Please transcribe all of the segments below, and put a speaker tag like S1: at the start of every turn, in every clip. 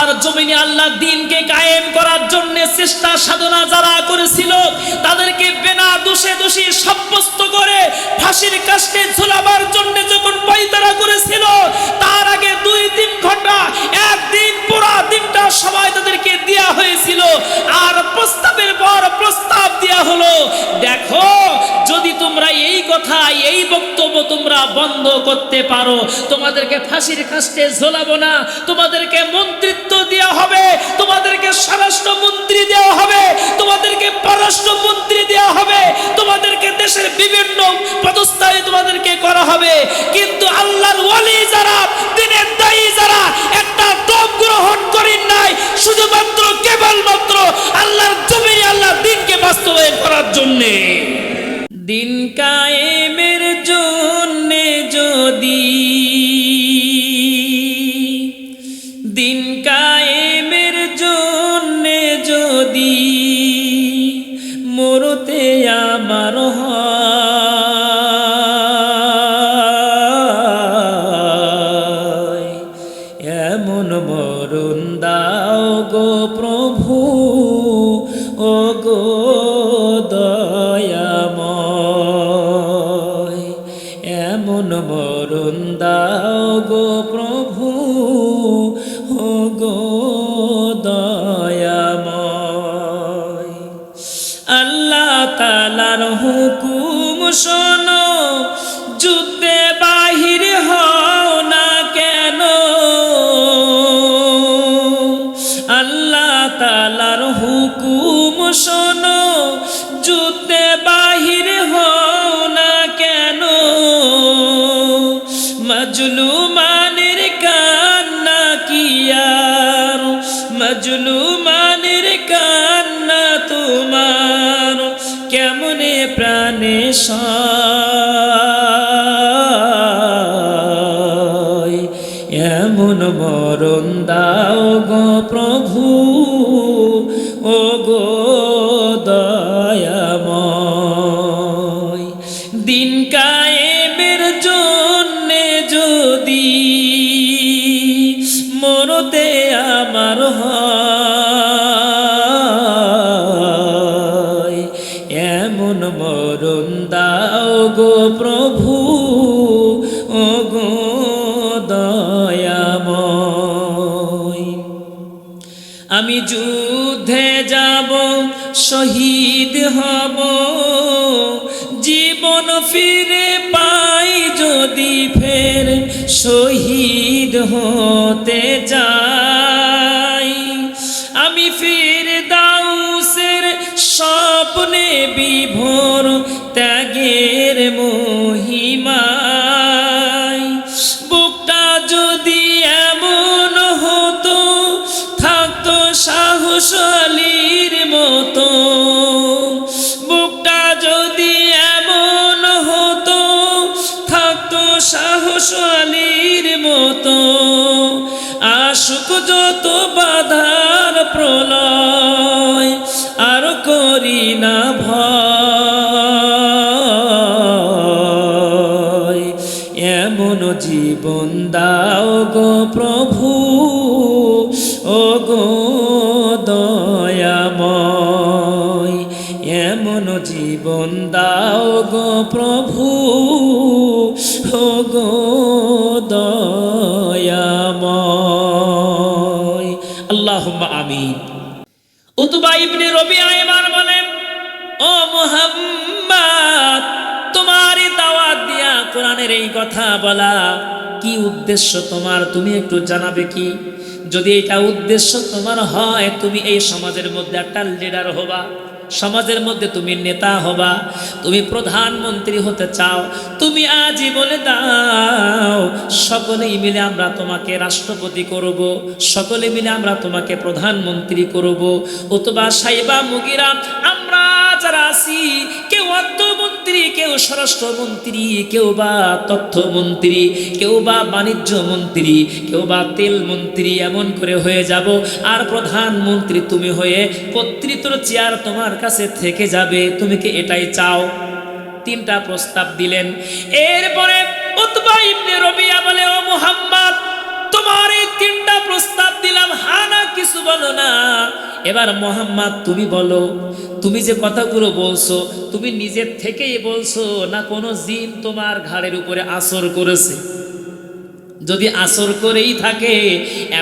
S1: আল্লাহর জমিনে আল্লাহর দ্বীনকে কায়েম করার জন্য চেষ্টা সাধনা যারা করেছিল তাদেরকে বিনা দোষে দোষী সাব্যস্ত করে ফাঁসির কাস্টে ঝোলাবার জন্য যখন পায়তারা করেছিল, তার আগে 2-3 ঘন্টা একদিন পুরো দিনটা সময় তাদেরকে দেয়া হয়েছিল। আর প্রস্তাবের পর প্রস্তাব দেয়া হলো, দেখো যদি তোমরা এই কথা এই বক্তব্য তোমরা বন্ধ করতে পারো, তোমাদেরকে ফাঁসির কাস্টে ঝোলাবো না, তোমাদেরকে মন্ত্রিত্ব দেওয়া হবে, তোমাদেরকে স্বরাষ্ট্রমন্ত্রী দেওয়া হবে, তোমাদেরকে পররাষ্ট্রমন্ত্রী দেওয়া হবে, তোমাদেরকে দেশের বিভিন্ন পদস্থানে তোমাদেরকে করা হবে। কিন্তু আল্লাহর ওয়ালি যারা, দ্বীনের দায়ী যারা একটা দম গ্রহণ করেন নাই, শুধুমাত্র কেবলমাত্র আল্লাহর জমিনে আল্লাহর দ্বীনকে বাস্তবায়ন করার জন্যে। দিন কায়েমের জন্যে যদি, দিন কায়েমের জন্যে যদি মরতে আমার হয়, এমন মরণ দাও গো প্রভু, ও গো দয়াময়, এমন মরণ দাও গো প্রভু, ও গো দয়াময়। আল্লাহ তাআলার হুকুম শোনো, যুদ্ধে বাহির হও না কেন, আল্লাহ তাআলার হুকুম শোনো, যুদ্ধে বাহির হও না কেন, মজলুমানের কান্না কি আর, মজলুমানের কান্না তোমার কেমনে প্রাণে সয়, এমন মরণ দাও গো প্রভু, ও গো দয়াময়। দিন কায়েমের জন্যে যদি মরতে আমার হয়, এমন মরণ দাও গো প্রভু, ও গো দয়াময়। আমি যুদ্ধে যাব, শহীদ হব, জীবন ফিরে পাই যদি ফের শহীদ হতে যাই, আমি ফিরদাউসের স্বপ্নে বিভোর ত্যাগের মহিমায়, বুকটা যদি এমন হতো, থাকতো সাহস আলীর মতো, বুকটা যদি এমন হতো, থাকতো সাহস আলীর মতো, আশুক যত বাধার প্রলয় আর করি না ভয়, এমন জীবন দাও গো প্রভু, ও গো দয়াময়, এমন জীবন দাও গো প্রভু, ও গো দয়াময়। আল্লাহুম্মা আমিন। উতবা ইবনে রবিআ এবার বলেন, ও মুহাম্মদ, তোমারই দাওয়াত দিয়া কোরআনের এই কথা বলা কি উদ্দেশ্য তোমার, তুমি একটু জানাবে কি? যদি এটা উদ্দেশ্য তোমার হয়, তুমি এই সমাজের মধ্যে একটা লিডার হবা, সমাজের মধ্যে তুমি নেতা হবা, তুমি প্রধানমন্ত্রী হতে চাও, তুমি আজই বলে দাও, সকলেই মিলে আমরা তোমাকে রাষ্ট্রপতি করব, সকলে মিলে আমরা তোমাকে প্রধানমন্ত্রী করব। অথবা সাইবা মুগিরা আমরা যারা আছি, কেউ অর্থমন্ত্রী, কেউ স্বরাষ্ট্রমন্ত্রী, কেউ বা তথ্যমন্ত্রী, কেউ বা বাণিজ্য মন্ত্রী, কেউ বা তেল মন্ত্রী, এমন করে হয়ে যাব। আর প্রধানমন্ত্রী তুমি হয়ে কর্তৃত্বের চেয়ার তোমার কাছে থেকে যাবে। তুমি কি এটাই চাও? 3টা প্রস্তাব দিলেন। এরপরে উতবা ইবনে রবিআ বলে, ও মুহাম্মদ, তোমার এই 3টা প্রস্তাব দিলাম, হা না কিছু বলো না, এবার মুহাম্মদ তুমি বলো, তুমি যে কথাগুলো বলছো তুমি নিজের থেকেই বলছো না কোনো জিন তোমার ঘাড়ের উপরে আসর করেছে? যদি আসর করেই থাকে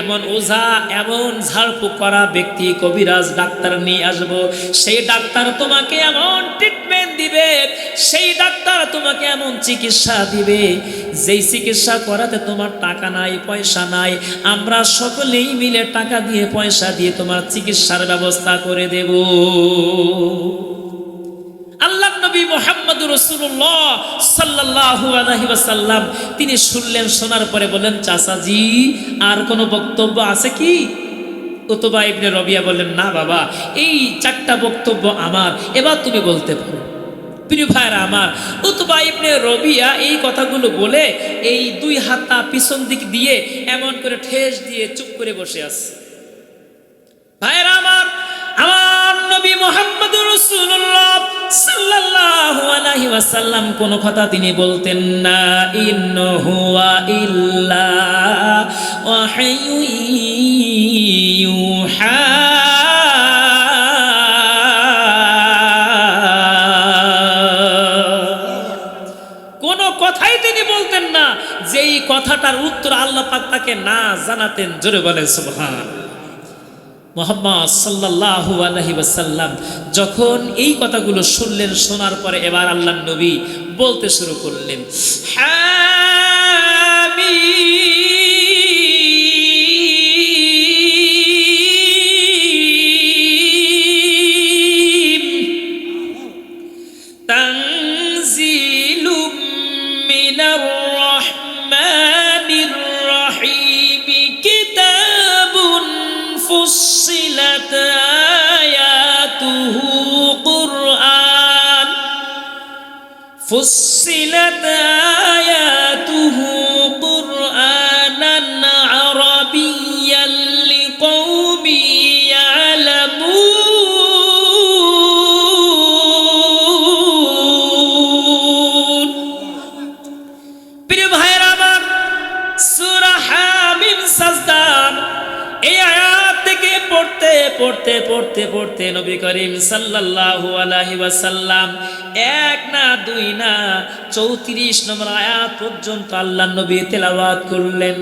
S1: এমন ওঝা, এমন ঝাড়ফুঁক করা ব্যক্তি, কবিরাজ ডাক্তার নিয়ে আসবো, সেই ডাক্তার তোমাকে এমন ট্রিটমেন্ট দিবে, সেই ডাক্তার তোমাকে এমন চিকিৎসা দিবে, যেই চিকিৎসা করাতে তোমার টাকা নাই, পয়সা নাই, আমরা সকলেই মিলে টাকা দিয়ে পয়সা দিয়ে তোমার চিকিৎসার ব্যবস্থা করে দেব। আল্লাহ নবী মুহাম্মদুর রাসূলুল্লাহ সাল্লাল্লাহু আলাইহি ওয়াসাল্লাম তিনি শুনলেন, শোনার পরে বলেন, চাচাজি আর কোনো বক্তব্য আছে কি? উতবা ইবনে রবিয়া বললেন, না বাবা, এই 4টা বক্তব্য আমার, এবার তুমি বলতে পারো। প্রিয় ভাইরা আমার, উতবা ইবনে রবিয়া এই কথাগুলো বলে এই 2 হাতটা পিছন দিক দিয়ে এমন করে ঠেস দিয়ে চুপ করে বসে আছে। ভাইরা আমার, আমার নবী মুহাম্মদুর রাসূলুল্লাহ সাল্লাল্লাহু আলাইহি ওয়াসাল্লাম কোন কথা তিনি বলতেন না। ইন্নাহু ইল্লা ওয়াহয়ু ইউহা, কোন কথাই তিনি বলতেন না যেই কথাটার উত্তর আল্লাহ পাক তাকে না জানাতেন। জোরে বলেন সুবহান। মুহাম্মদ সাল্লাল্লাহু আলাইহি ওয়াসাল্লাম যখন এই কথাগুলো শুনলেন, শোনার পরে এবার আল্লাহর নবী বলতে শুরু করলেন, হামিম তানজিলুম মিনার রাহমানির রাহিম কিতাবুন ফুসিলাত আয়াতুহু কুরআন, ফুসিলাত আয়াতুহু কুরআনান আরাবিয়্যান লিকওমি ইয়ালামুন। প্রিয় ভাইরা আমার, সূরা হামিম সাজদা এই আয়াত থেকে পড়তে পড়তে পড়তে পড়তে নবী করিম সাল্লাল্লাহু আলাইহি ওয়াসাল্লাম 1 না 2 না 34 নম্বর আয়াত পর্যন্ত আল্লাহর নবী তেলাওয়াত করলেন।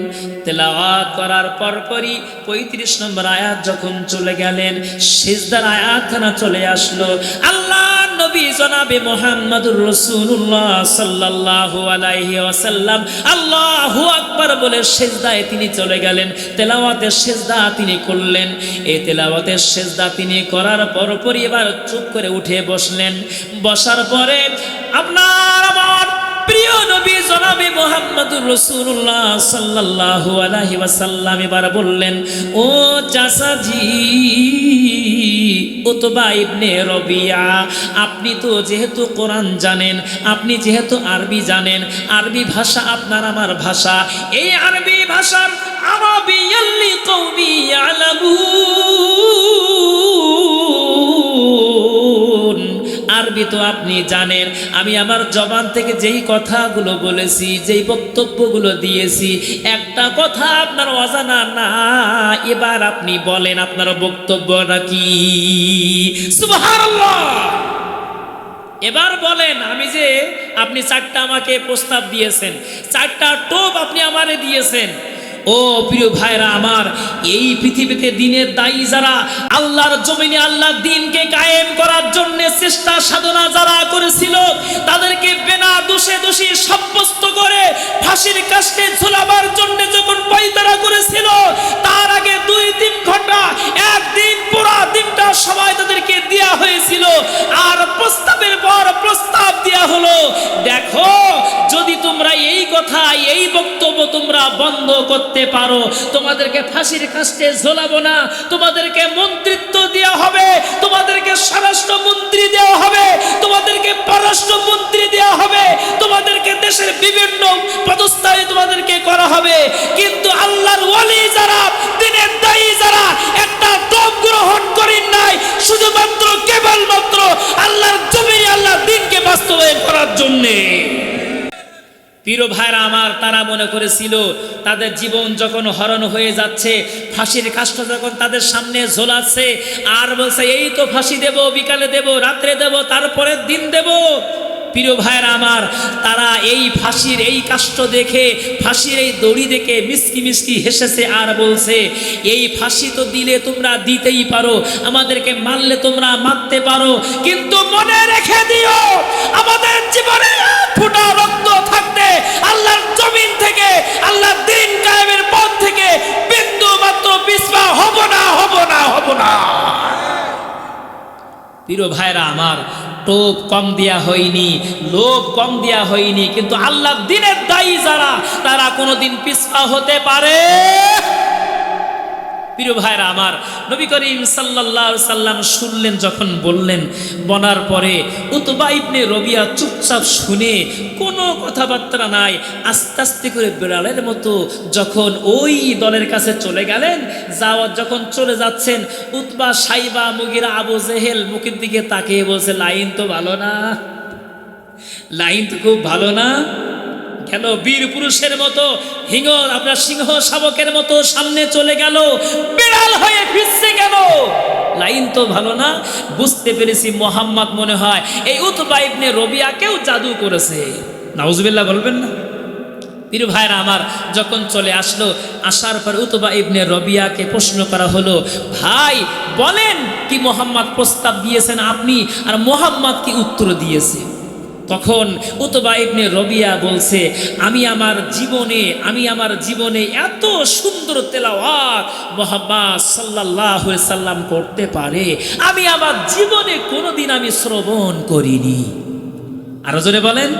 S1: তেলাওয়াত করার পরপরই 35 নম্বর আয়াত যখন চলে গেলেন, সিজদার আয়াতখানা চলে আসলো। আল্লাহ নবী জনাবে মুহাম্মদুর রাসূলুল্লাহ সাল্লাল্লাহু আলাইহি ওয়াসাল্লাম আল্লাহু আকবার বলে সিজদায় তিনি চলে গেলেন। তেলাওয়াতের সিজদা তিনি করলেন। এই তেলাওয়াতের সিজদা তিনি করার পরপরই এবার চুপ করে উঠে বসলেন। বসার পরে আপনার আমার প্রিয় নবী জনাবে মুহাম্মদুর রাসূলুল্লাহ সাল্লাল্লাহু আলাইহি ওয়াসাল্লাম এবার বললেন, ও চাচাজি উতবা ইবনে রবিয়া, আপনি তো যেহেতু কোরআন জানেন, আপনি যেহেতু আরবি জানেন, আরবি ভাষা আপনার আমার ভাষা, এই আরবি ভাষার আরাবিয়াল লিকওমি ইয়ালামুন, আরবি তো আপনি জানেন। আমি আমার জবান থেকে যেই কথাগুলো বলেছি, যেই বক্তব্যগুলো দিয়েছি, একটা কথা আপনার অজানা না। এবার আপনি বলেন আপনার বক্তব্য নাকি? সুবহানাল্লাহ। এবার বলেন, আমি যে আপনি 4টা আমাকে প্রস্তাব দিয়েছেন, 4টা টোপ আপনি আমারে দিয়েছেন, ও প্রিয় ভাইরা আমার, এই পৃথিবীতে দিনের দায়ী যারা, আল্লাহর জমিনে আল্লাহর দ্বীনকে কায়েম করার জন্য চেষ্টা সাধনা যারা করেছিল, তাদেরকে বিনা দোষে দোষী সাব্যস্ত করে ফাঁসির কাস্টে ঝুলাবার জন্য যখন পায়তারা করেছিল, তার আগে 2-3 ঘন্টা, একদিন পুরা দিনটা সময় তাদেরকে দেয়া হয়েছিল। আর প্রস্তাবের পর প্রস্তাব দেয়া হলো, দেখো যদি তোমরা এই কথা, এই বক্তব্য তোমরা বন্ধ করতে পারো, তোমাদেরকে ফাঁসির কাস্টে ঝোলাবো না, তোমাদেরকে মন্ত্রিত্ব দেওয়া হবে, তোমাদেরকে স্বরাষ্ট্রমন্ত্রী দেওয়া হবে, তোমাদেরকে পররাষ্ট্রমন্ত্রী দেওয়া হবে, তোমাদেরকে দেশের বিভিন্ন পদস্থানে তোমাদেরকে করা হবে। কিন্তু আল্লাহর ওয়ালি যারা, দিনের দায়ী যারা একটা দম গ্রহণ করেন নাই, শুধুমাত্র কেবলমাত্র আল্লাহর জমিনে আল্লাহর দ্বীনকে বাস্তবায়ন করার জন্যে। প্রিয় ভাইরা আমার, তারা মনে করেছিল তাদের জীবন যখন হরণ হয়ে যাচ্ছে, ফাঁসির কাষ্ঠ যখন তাদের সামনে ঝোলাচ্ছে, আর বলছে এই তো ফাঁসি দেব, বিকালে দেব, রাত্রে দেব, তারপরের দিন দেব। প্রিয় ভাইরা আমার, তারা এই ফাঁসির এই কাষ্ঠ দেখে, ফাঁসির এই দড়ি দেখে মিসকি মিসকি হেসেছে আর বলছে এই ফাঁসি তো দিলে তোমরা দিতেই পারো, আমাদেরকে মারলে তোমরা মারতে পারো, কিন্তু মনে রেখে দিও আমাদের জীবনে ফোঁটা রক্ত থাকতে আল্লাহর জমিন থেকে, আল্লাহর দ্বীন কায়েমের পথ থেকে বিন্দু মাত্র পিছপা হব না, হব না, হব না। প্রিয় ভাইরা আমার, টোপ কম দেয়া হয়নি, লোভ কম দেয়া হয়নি, কিন্তু আল্লাহর দ্বীনের দায়ী যারা, তারা কোনোদিন পিছপা হতে পারে। প্রিয় ভাইরা আমার, নবী করিম সাল্লাল্লাহু আলাইহি সাল্লাম শুনলেন, যখন বললেন, বলার পরে উতবা ইবনে রবিয়া চুপচাপ শুনে কোনো কথাবার্তা নাই, আস্তে আস্তে করে বিড়ালের মতো যখন ওই দলের কাছে চলে গেলেন, যখন চলে যাচ্ছেন, উতবা, সাইবা, মুগিরা, আবু জেহেল মুখের দিকে তাকিয়ে বলছে লাইন তো ভালো না, লাইন তো খুব ভালো না। গেল বীর পুরুষের মতো, আপনার সিংহ শাবকের মতো সামনে চলে গেল, বিড়াল হয়ে ফিরছে গেল, লাইন তো ভালো না। বুঝতে পেরেছি মোহাম্মদ মনে হয় এই উতবা ইবনে রবিয়াকেও জাদু করেছে। নাউজুবিল্লাহ বলবেন না? প্রিয় ভাইরা আমার, যখন চলে আসলো, আসার পর উতবা ইবনে রবিয়াকে প্রশ্ন করা হলো, ভাই বলেন কি মোহাম্মদ প্রস্তাব দিয়েছেন আপনি, আর মোহাম্মদ কি উত্তর দিয়েছে? তখন উতবা ইবনে রবিয়া বলছে, আমি আমার জীবনে এত সুন্দর তেলাওয়াত মুহাম্মদ সাল্লাল্লাহু আলাইহি সাল্লাম করতে পারে, আমি আমার জীবনে কোনোদিন আমি শ্রবণ করিনি। আরো জোরে বলেন,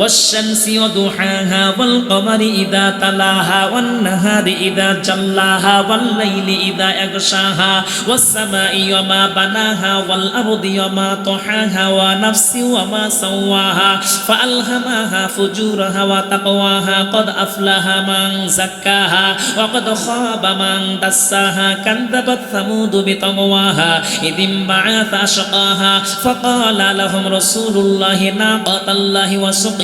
S1: والشمس وضحاها والقمر إذا تلاها والنهار إذا جلاها والليل إذا يغشاها والسماء وما بناها والأرض وما طحاها ونفس وما سواها فألهمها فجورها وتقواها قد أفلح من زكاها وقد خاب من دساها كذبت ثمود بطغواها إذ انبعث أشقاها فقال لهم رسول الله ناقة الله وسقياها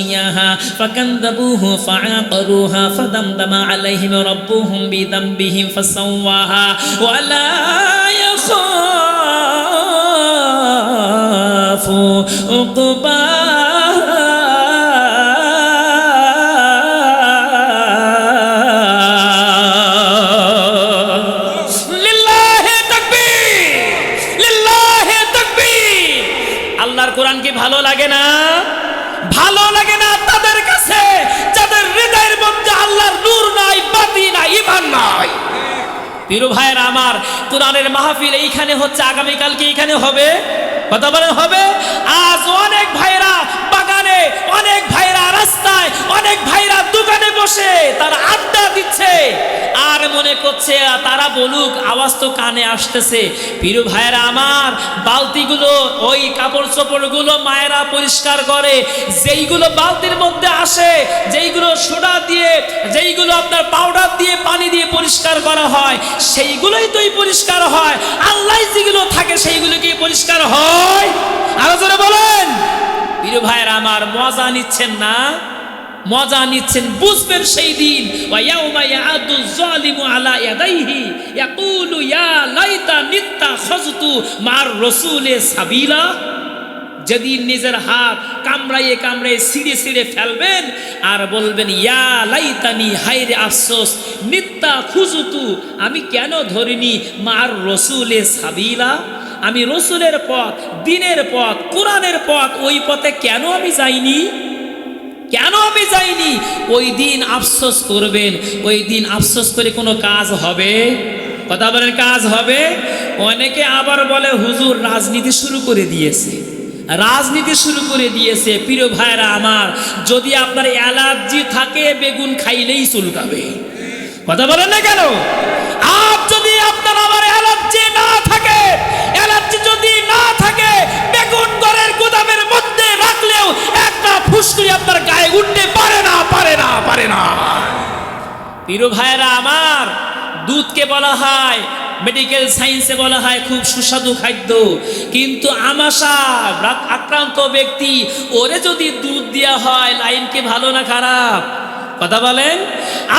S1: فكذبوه فعقروها فدمدم عليهم ربهم بذنبهم فسواها ولا يخاف عقباها লিল্লাহি তাকবীর, লিল্লাহি তাকবীর। আল্লাহর কোরআন কি ভালো লাগে না? ভালো লাগে না তাদের কাছে যাদের হৃদয়ের মধ্যে আল্লাহর নূর নাই, বাতি নাই, ঈমান নাই। প্রিয় ভাইরা আমার, কোরআনের মাহফিল এইখানে হচ্ছে, আগামীকাল কি এইখানে হবে? কথা বলেন হবে? আজ অনেক ভাইরা বাগানে, অনেক ভাইরা রাস্তায়, অনেক ভাইরা দোকানে বসে তারা আড্ডা দিচ্ছে, আর মনে করছে তারা বলুক, আওয়াজ তো কানে আসতেছে। প্রিয় ভাইরা আমার, বালতিগুলো, ওই কাপড় চোপড়গুলো মায়েরা পরিষ্কার করে, যেইগুলো বালতির মধ্যে আসে, যেইগুলো সোডা দিয়ে, যেইগুলো আপনার পাউডার দিয়ে, পানি দিয়ে পরিষ্কার করা হয়, সেইগুলোই তো পরিষ্কার হয়। আল্লাহ যেগুলো থাকে সেইগুলো কি পরিষ্কার হয়? আরো জোরে বলেন। প্রিয় ভাইরা আমার, মজা নিচ্ছেন না? মজা নিচ্ছেন, বুঝবেন সেই দিন, ওয়ায়াউমা ইয়াদু যালিমু আলা ইয়াদাইহি ইয়াকুলু ইয়া লাইতা নিত্তা খাযতু মার রাসূলে সাবিলা। যেদিন নিজের হাত কামড়াইয়ে কামড়াইয়ে ছিঁড়ে ছিঁড়ে ফেলবেন আর বলবেন ইয়া লাইতানি, হায়রে আফসোস, নিত্তা খুজুতু, আমি কেন ধরিনি মার রাসূলে সাবিলা, আমি রসুলের পথ, দ্বীনের পথ, কোরআনের পথ, ওই পথে কেন আমি যাইনি, কেন আমি যাইনি? ওই দিন আফসোস করবেন। ওই দিন আফসোস করে কোনো কাজ হবে? কথা বলেন, কাজ হবে? অনেকে আবার বলে হুজুর রাজনীতি শুরু করে দিয়েছে, রাজনীতি শুরু করে দিয়েছে। প্রিয় ভাইরা আমার, যদি আপনার অ্যালার্জি থাকে, বেগুন খাইলেই চুলকাবে। কথা বলেন না কেন? আর যদি আপনার আমার অ্যালার্জি না থাকে, অ্যালার্জি যদি না থাকে, বেগুন ঘরের গুদামের মধ্যে রাখলেও একটা ফুসকুড়ি আপনার গায়ে উঠতে পারে না, পারে না, পারে না। প্রিয় ভাইরা আমার, দুধকে বলা হয় মেডিকেল সায়েন্সে বলা হয় খুব সুস্বাদু খাদ্য, কিন্তু আমাশা আক্রান্ত ব্যক্তি ওরে যদি দুধ দেওয়া হয়, লাইন কি ভালো না খারাপ? কথা বলেন।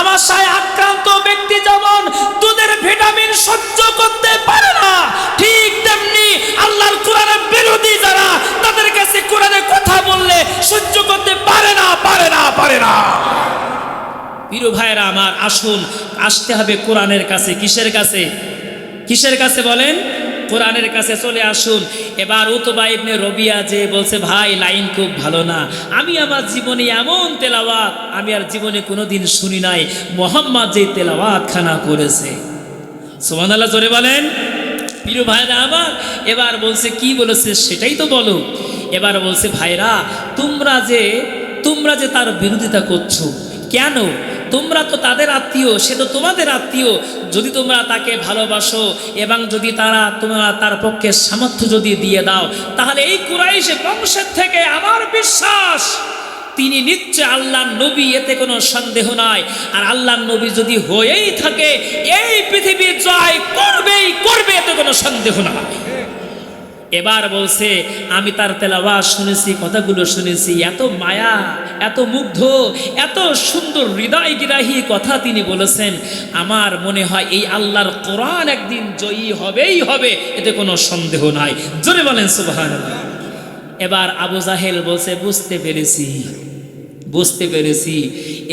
S1: আমাশায় আক্রান্ত ব্যক্তি যেমন দুধের ভিটামিন সহ্য করতে পারে না, ঠিক তেমনি আল্লাহর কোরআনের বিরোধী যারা, তাদের কাছে কোরআনে কথা বললে সহ্য করতে পারে না, পারে না, পারে না। প্রিয় ভাইরা আমার, আসুন আসতে হবে কোরআনের কাছে। কিসের কাছে? কিসের কাছে বলেন? কোরআনের কাছে চলে আসুন। এবার উতবা ইবনে রবিয়া যে বলছে, ভাই লাইন খুব ভালো না, আমি আমার জীবনে এমন তেলাওয়াত আমি আর জীবনে কোনোদিন শুনি নাই, মোহাম্মদ যে তেলাওয়াত খানা করেছে। সুবহানাল্লাহ, জোরে বলেন। প্রিয় ভাইরা আমার, এবার বলছে কি বলেছে সেটাই তো বলো। এবার বলছে, ভাইরা তোমরা যে তার বিরোধিতা করছো কেন? তোমরা তো তাদের আত্মীয়, সে তো তোমাদের আত্মীয়। যদি তোমরা তাকে ভালোবাসো এবং যদি তোমরা তার পক্ষে সামর্থ্য যদি দিয়ে দাও, তাহলে এই কুরাইশ বংশের থেকে আমার বিশ্বাস তিনি নিশ্চয় আল্লাহর নবী, এতে কোনো সন্দেহ নাই। আর আল্লাহর নবী যদি হয়েই থাকে, এই পৃথিবী জয় করবেই করবে, এতে কোনো সন্দেহ নাই। এবার বলছে, আমি তার তেলাওয়াত শুনেছি, কথাগুলো শুনেছি, এত মায়া, এত মুগ্ধ, এত সুন্দর হৃদয়গ্রাহী কথা তিনি বলেছেন, আমার মনে হয় এই আল্লাহর কোরআন একদিন জয়ী হবেই হবে, এতে কোনো সন্দেহ নাই। জোরে বলেন সুবহানাল্লাহ। এবার আবু জাহেল বলছে, বুঝতে পেরেছি।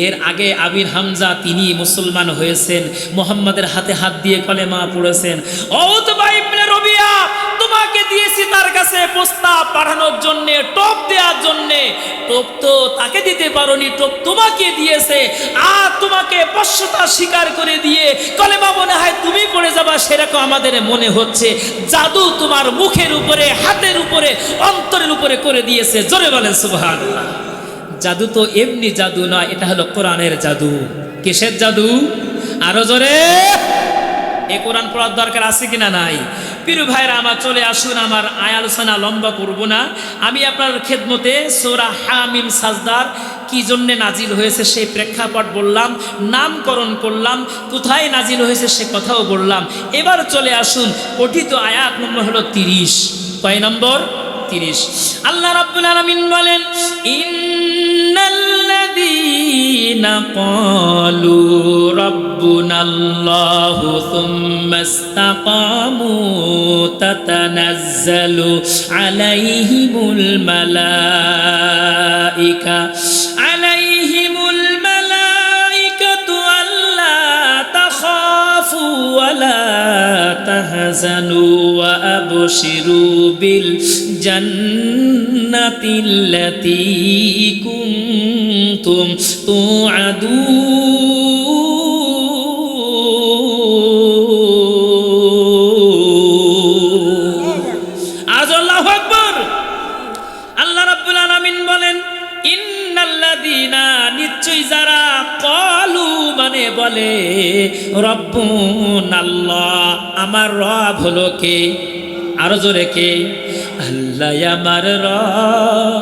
S1: এর আগে আমির হামজা তিনি মুসলমান হয়েছেন, মুহাম্মাদের হাতে হাত দিয়ে কলেমা পড়েছেন। উতবা ইবনে রবিয়া, তোমাকে দিয়েছি তার কাছে প্রস্তাব পাঠানোর জন্য, টোপ দেওয়ার জন্য। টোপ তো তাকে দিতে পারোনি, টোপ তোমাকে দিয়েছে। আর তোমাকে বশ্যতা স্বীকার করে দিয়ে কলেমা মনে হয় তুমি পড়ে যাবা, সেরকম আমাদের মনে হচ্ছে। জাদু তোমার মুখের উপরে, হাতের উপরে, অন্তরের উপরে করে দিয়েছে। জোরে বলেন সুবহানাল্লাহ। জাদু তো এমনি জাদু নয়, এটা হলো কোরআনের জাদু। কিসের জাদু? আরো জোরে। এই কোরআন পড়ার দরকার আছে কিনা নাই? প্রিয় ভাইরা আমার, চলে আসুন, আমার আলোচনা লম্বা করব না। আমি আপনার খেদমতে সূরা হামিম সাজদার কি জন্য নাজিল হয়েছে সেই প্রেক্ষাপট বললাম, নামকরণ করলাম, কোথায় নাজিল হয়েছে সে কথাও বললাম। এবার চলে আসুন, পঠিত আয়াত নম্বর হলো 30। কয় নম্বর? 30। আল্লাহ রাব্বুল আলামিন বলেন, ইন্নাল্লাযীনা ক্বালু রাব্বুনাল্লাহু সুম্মা ইসতাকামু তাতানাজ্জালু আলাইহিমুল মালাইকাতু আল্লা তাখাফু ওয়া লা তাহজানু ওয়া আবশিরু বিল জান্নাতিল্লাতী কুনতুম তুআদুন। আল্লাহু আকবার। আল্লাহ রাব্বুল আলামিন বলেন, ইন্নাল্লাযীনা, নিশ্চয় যারা, ক্বালু মানে বলে, রব্বুনাল্লাহ, আমার রব হলো কে? আরো জোরে কে? আল্লাহ আমার রব,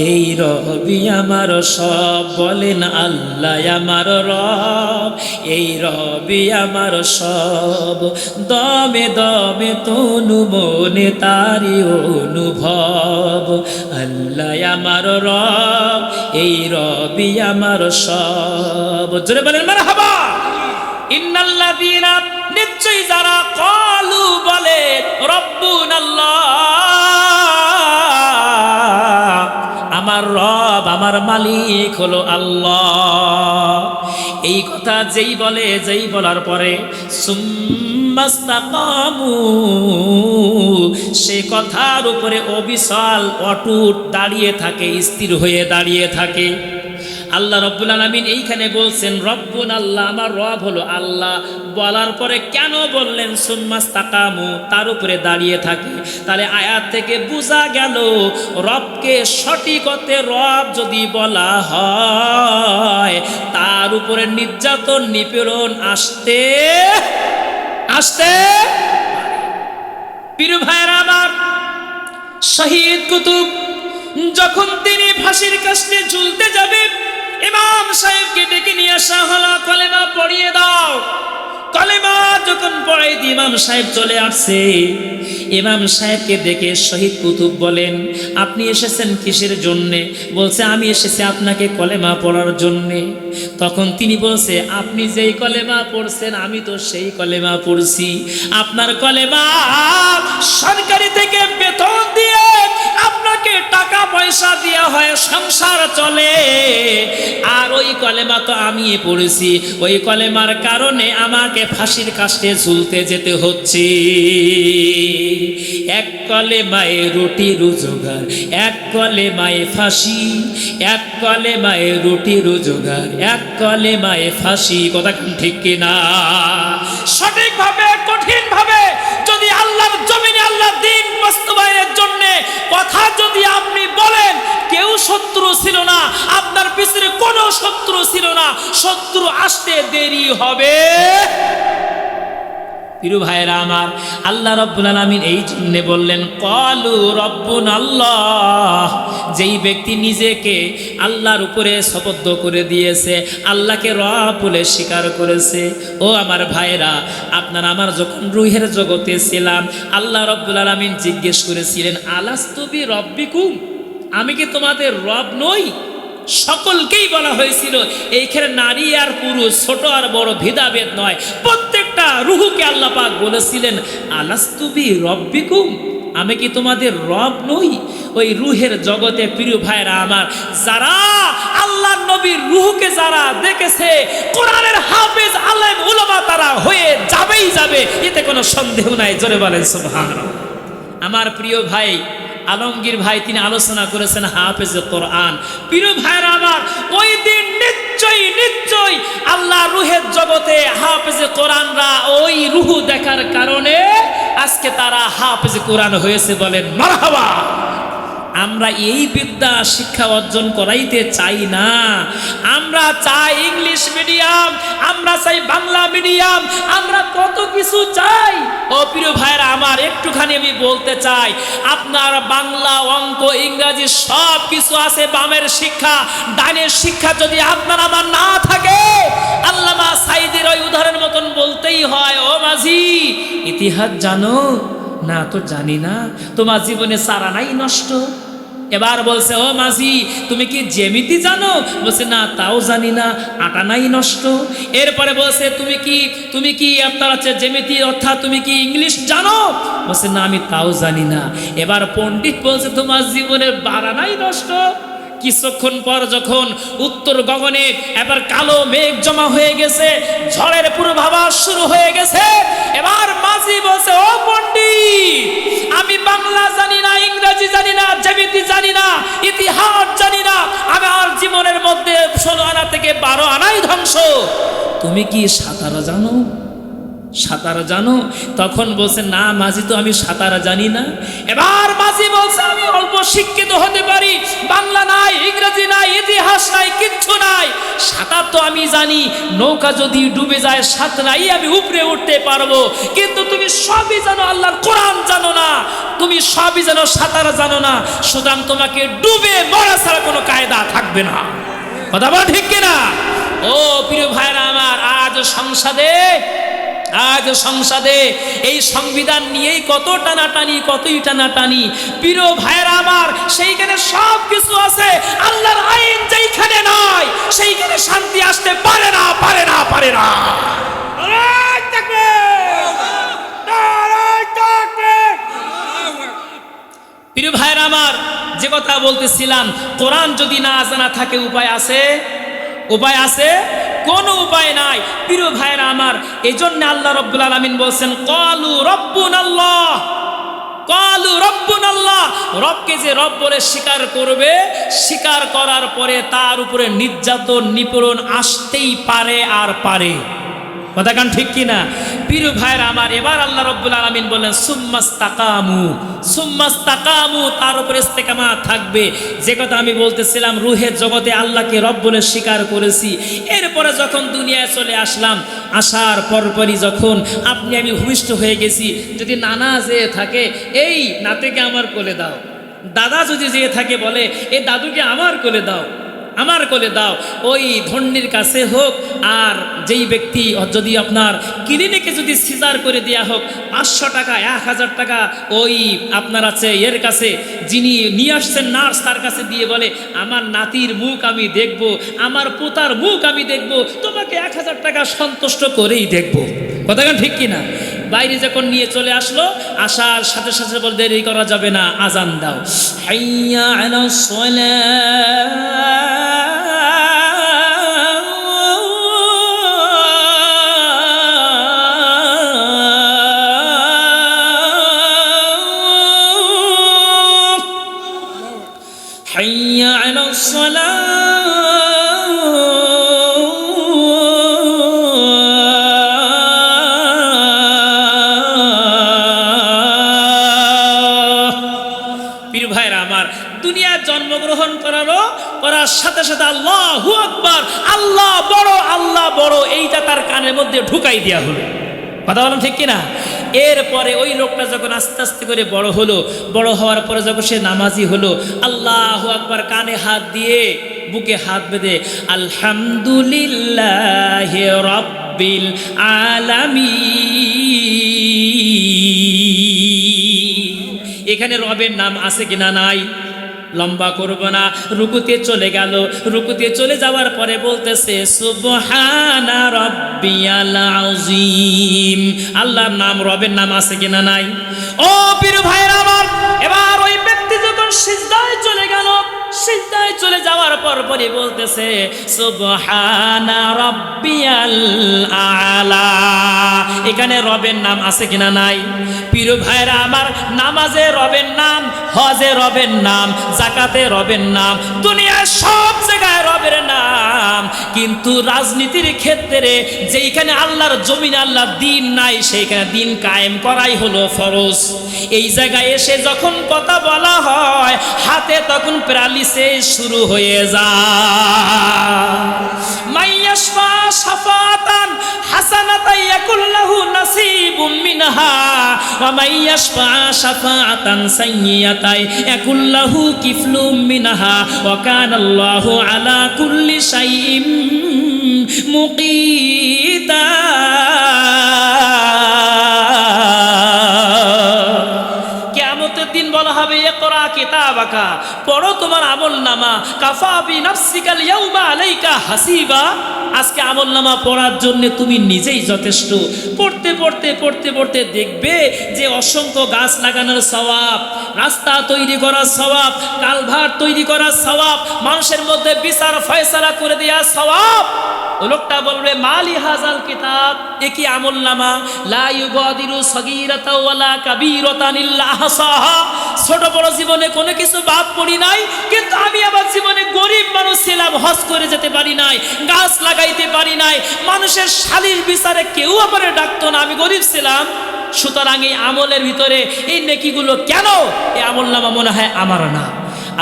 S1: এই রবি আমার সব। বলেন, আল্লাহ আমার রব, এই রবি আমার সব। দমে দমে তনু মনে তারি অনুভব। আল্লাহ আমার রব, এই রবি আমার সব। জোরে বলেন মারহাবা। ইন্নাল্লাযীনা, নিশ্চয়ই যারা, ক্বালু বলে, রব্বুনাল্লাহ, আমার রব, আমার মালিক হলো আল্লাহ। এই কথা যেই বলার পরে সুম্মাস্তাকামু, সে কথার উপরে অবিচল অটুট দাঁড়িয়ে থাকে, স্থির হয়ে দাঁড়িয়ে থাকে। আল্লাহ রাব্বুল আলামিন এইখানে বলছেন রব্বুনাল্লাহ, আমার রব হলো আল্লাহ। বলার পরে কেন বললেন সুম্মাস্তাকামু, তার উপরে দাঁড়িয়ে থাকে? তাহলে আয়াত থেকে বোঝা গেল, রবকে সঠিক অর্থে রব যদি বলা হয়, তার উপরে নির্যাতন নিপীড়ন আসতে প্রিয় ভাইরা আমার, শহীদ কুতুব যখন তিনি ফাঁসির কাস্টে ঝুলতে যাবে, ইমাম সাহেবকে ডেকে নিয়ে আসা হলো, কলেমা পড়িয়ে দাও। কলেমা যখন পড়াই দিয়ে ইমাম সাহেব চলে আসছে, ইমাম সাহেবকে দেখে শহীদ কুতুব বলেন, আপনি এসেছেন কিসের জন্যে? বলছে, আমি এসেছি আপনাকে কলেমা পড়ার জন্যে। তখন তিনি বলছে, আপনি যেই কলেমা পড়ছেন আমি তো সেই কলেমা পড়ছি। আপনার কলেমা সরকারি থেকে বেতন দিয়ে আপনাকে টাকা পয়সা দেওয়া হয়, সংসার চলে, আর ওই কলেমা তো আমি পড়েছি, ওই কলেমার কারণে আমাকে ফাঁসির কাস্টে ঝুলতে যেতে হচ্ছে। এক কলেমায়ে রুটি রোজগার, এক কলেমায়ে ফাঁসি, এক কলেমায়ে রুটি রোজগার, এক কলেমায়ে ফাঁসি। কথা ঠিক কিনা? সঠিকভাবে কঠিনভাবে যদি আল্লাহর জমিনে আল্লাহর দ্বীন বাস্তবায়নের জন্য কথা যদি আপনি বলেন, কেউ শত্রু ছিল না, আপনার পিছনে কোনো শত্রু ছিল না, শত্রু আসতে দেরি হবে। প্রিয় ভাইরা আমার, আল্লাহ রাব্বুল আলামিন এই জন্য বললেন ক্বালু রাব্বুনাল্লাহ। যেই ব্যক্তি নিজেকে আল্লাহর উপরে শপথ করে দিয়েছে, আল্লাহকে রব বলে স্বীকার করেছে, ও আমার ভাইরা, আপনার আমার যখন রুহের জগতে ছিলাম, আল্লাহ রাব্বুল আলামিন জিজ্ঞেস করেছিলেন, আলাস্তু বিরব্বিকুম, আমি কি তোমাদের রব নই? সকলকেই বলা হয়েছিল, এইখানে নারী আর পুরুষ, ছোট আর বড় ভেদাভেদ নয়, প্রত্যেকটা রুহুকে আল্লাহ পাক বলেছিলেন, আলাস্তু বিরব্বিকুম, আমি কি তোমাদের রব নই? ওই রুহের জগতে প্রিয় ভাইরা আমার, যারা আল্লাহ নবীর রুহকে যারা দেখেছে, কোরআনের হাফেজ আলেম উলামা তারা হয়ে যাবেই যাবে, এতে কোনো সন্দেহ নাই। জোরে বলেন সুবহানাল্লাহ। আমার প্রিয় ভাই আলমগীর ভাই তিনি আলোচনা করেছেন হাফেজে কোরআন। প্রিয় ভাইরা আমার, ওই দিন নিশ্চয়ই আল্লাহ রুহের জগতে হাফেজে কোরআনরা ওই রুহু দেখার কারণে আজকে তারা হাফেজে কোরআন হয়েছে। বলেন মারহাবা। আমরা এই বিদ্যা শিক্ষা অর্জন করাইতে চাই না, আমরা চাই ইংলিশ মিডিয়াম, আমরা চাই বাংলা মিডিয়াম, আমরা কত কিছু চাই। ও প্রিয় ভাইরা আমার, একটুখানি আমি বলতে চাই, আপনার বাংলা, অঙ্ক, ইংরাজি সব কিছু আছে, বামের শিক্ষা, ডানের শিক্ষা যদি আপনার আমার না থাকে, আল্লামা সাইদের ওই উদাহরণের মতন বলতেই হয়, ও মাঝি ইতিহাস জানো না? তো জানি না। তোমার জীবনে সারা নাই নষ্ট। এবার বলছে, ও মাঝি তুমি কি জ্যামিতি জানো? বলছে, না তাও জানি না, আটা নাই নষ্ট। এরপরে বলছে, তুমি কি আপনার হচ্ছে জ্যামিতি অর্থাৎ তুমি কি ইংলিশ জানো? বলছে, না আমি তাও জানি না। এবার পণ্ডিত বলছে, তোমার জীবনের বাড়া নাই নষ্ট। কিছুক্ষণ পর যখন উত্তর গগনে এবার কালো মেঘ জমা হয়ে গেছে, ঝড়ের পূর্বাভাস শুরু হয়ে গেছে, এবার মাঝি বলছে, ও পণ্ডিত আমি বাংলা জানি না, ইংরেজি জানি না, জ্যামিতি জানি না, ইতিহাস জানি না, আমার জীবনের মধ্যে 16 আনা থেকে 12 আনাই ধ্বংস। তুমি কি সাঁতার জানো? সাঁতার জানো? তখন বলছে, না মাঝি তো আমি সাঁতার জানি না। এবার মাঝি বলছে, আমি অল্প শিক্ষিত হতে পারি, বাংলা নাই, ইংরেজি নাই, ইতিহাস নাই, কিচ্ছু নাই, সাঁতার তো আমি জানি, নৌকা যদি ডুবে যায় সাঁতরাই আমি উপরে উঠতে পারবো, কিন্তু তুমি সবই জানো, আল্লাহর কোরআন জানো না, তুমি সবই জানো, সাঁতার জানো না, সুতরাং তোমাকে ডুবে মরা ছাড়া কোনো কায়দা থাকবে না। কথা বল ঠিক কিনা? ও প্রিয় ভাইরা আমার, আজ সংসদে এই সংবিধান নিয়েই কত টানাটানি, কতই টানাটানি। প্রিয় ভাইরা আমার, সেইখানে সব কিছু আছে, আল্লাহর আইন যেইখানে নাই সেইখানে শান্তি আসতে পারে না। প্রিয় ভাইরা আমার, যে কথা বলতেছিলাম, কোরআন যদি না জানা থাকে উপায় আছে? কোনো উপায় নাই। প্রিয় ভাইরা আমার, এই জন্য আল্লাহ রাব্বুল আলামিন বলছেন, ক্বালু রাব্বুনাল্লাহ, ক্বালু রাব্বুনাল্লাহ। রবকে যে রব বলে স্বীকার করবে, স্বীকার করার পরে তার উপরে নির্যাতন, নিপীড়ন আসতেই পারে আর পারে। কথা কান ঠিক কিনা? প্রিয় ভাইরা আমার, এবার আল্লাহ রাব্বুল আলামিন বলেন, সুম্মাস্তাকামু, তার উপরে ইস্তেকামাত থাকবে। যে কথা আমি বলতেছিলাম, রুহের জগতে আল্লাহকে রব বলে স্বীকার করেছি, এরপরে যখন দুনিয়ায় চলে আসলাম, আসার পরপরই যখন আমি ভূমিষ্ঠ হয়ে গেছি, যদি নানা যেয়ে থাকে, এই নাতিকে আমার কোলে দাও, দাদা যদি যেয়ে থাকে বলে, এই দাদুকে আমার কোলে দাও, আমার কোলে দাও। ওই ধন্যীর কাছে হোক আর যেই ব্যক্তি যদি আপনার ক্লিনিকে যদি সিজার করে দেওয়া হোক 500 টাকা 1000 টাকা ওই আপনার আছে এর কাছে যিনি নিয়ে আসছেন নার্স তার কাছে দিয়ে বলে আমার নাতির মুখ আমি দেখব, আমার পোতার মুখ আমি দেখব, তোমাকে 1000 টাকা সন্তুষ্ট করেই দেখব। কথাটা ঠিক কিনা? বাইরে যখন নিয়ে চলে আসলো, আসার সাথে সাথে বল দেরি করা যাবে না, আজান দাও। হাইয়া আলাস সালাহ। حي على الصلاة পীর ভাইরা আমার, দুনিয়ায় জন্মগ্রহণ করার সাথে সাথে আল্লাহু আকবার, আল্লাহ বড়, আল্লাহ বড়, এইটা তার কানের মধ্যে ঢুকাই দেওয়া হলো। কথা বললাম ঠিক কিনা? এরপরে ওই লোকটা যখন আস্তে আস্তে করে বড় হলো, বড় হওয়ার পরে যখন সে নামাজি হলো, আল্লাহু আকবার কানে হাত দিয়ে বুকে হাত বেঁধে আলহামদুলিল্লাহি রাব্বিল আলামিন। এখানে রবের নাম আছে কিনা? নাই। লম্বা করব না, রুকুতে চলে গেল। রুকুতে চলে যাওয়ার পরে বলতেছে সুবহানা রাব্বিয়াল আযীম। আল্লাহর নাম, রবের নাম আছে কিনা? নাই। ও পীর ভাইরা আমার, এবার ওই ব্যক্তি যখন সিজদায় চলে গেল, সিজদায় চলে যাওয়ার পরই বলতেছে সুবহানা রাব্বিয়াল আলা। এখানে রবের নাম আছে কিনা? নাই। পীর ভাইরা আমার, নামাজে রবের নাম, হজে রবের নাম, যাকাতে রবের নাম, দুনিয়ার সব জায়গায় রবের নাম, কিন্তু রাজনীতির ক্ষেত্রে যেইখানে আল্লাহর জমিনে আল্লাহর দিন নাই, সেইখানে দিন কায়েম করাই হলো ফরজ। এই জায়গায় এসে যখন কথা বলা হয়, হাতে তখন প্যারালিসিস শুরু হয়ে যায়। মাইয়াশফা শাফাতান হাসানাতান ইয়াকুল লাহু নাসিবুম মিনহা ওয়া মাইয়াশফা শাফাতান সাইয়্যাতান ইয়াকুল লাহু কিফলুম মিনহা ওয়া কানাল্লাহু আলা কুল্লি শাইইন মুকিতা। কিয়ামতের দিন বলা হবে ইকরা কিতাবাকা, পড়ো তোমার আমলনামা, কাফা বিনাফসিকাল ইয়াউমা আলাইকা হাসিবা। আজকে আমলনামা পড়ার জন্য তুমি নিজেই যথেষ্ট। পড়তে পড়তে পড়তে পড়তে দেখবে যে অসংখ্য গাছ লাগানোর সওয়াব, রাস্তা তৈরি করার সওয়াব, কালভার্ট তৈরি করার সওয়াব, মানুষের মধ্যে বিচার ফয়সালা করে দেওয়ার সওয়াব। লোকটা বলবে মালি হাজাল কিতাব, এ কি আমলনামা, লা ইউগাদিরু সগীরাতা ওয়ালা কাবীরাতান ইল্লা আহসাহা। ছোট বড় জীবনে কোনো কিছু বাদ পড়ি নাই, কিন্তু আমি আমার জীবনে গরিব মানুষ ছিলাম, হজ করে যেতে পারি নাই, গাছ লাগাইতে পারি নাই, মানুষের শালীর বিচারে কেউ আমার ডাকতো না, আমি গরিব ছিলাম। সুতরাং এই আমলের ভিতরে এই নেকিগুলো কেন? এই আমলনামা মনে হয় আমার না।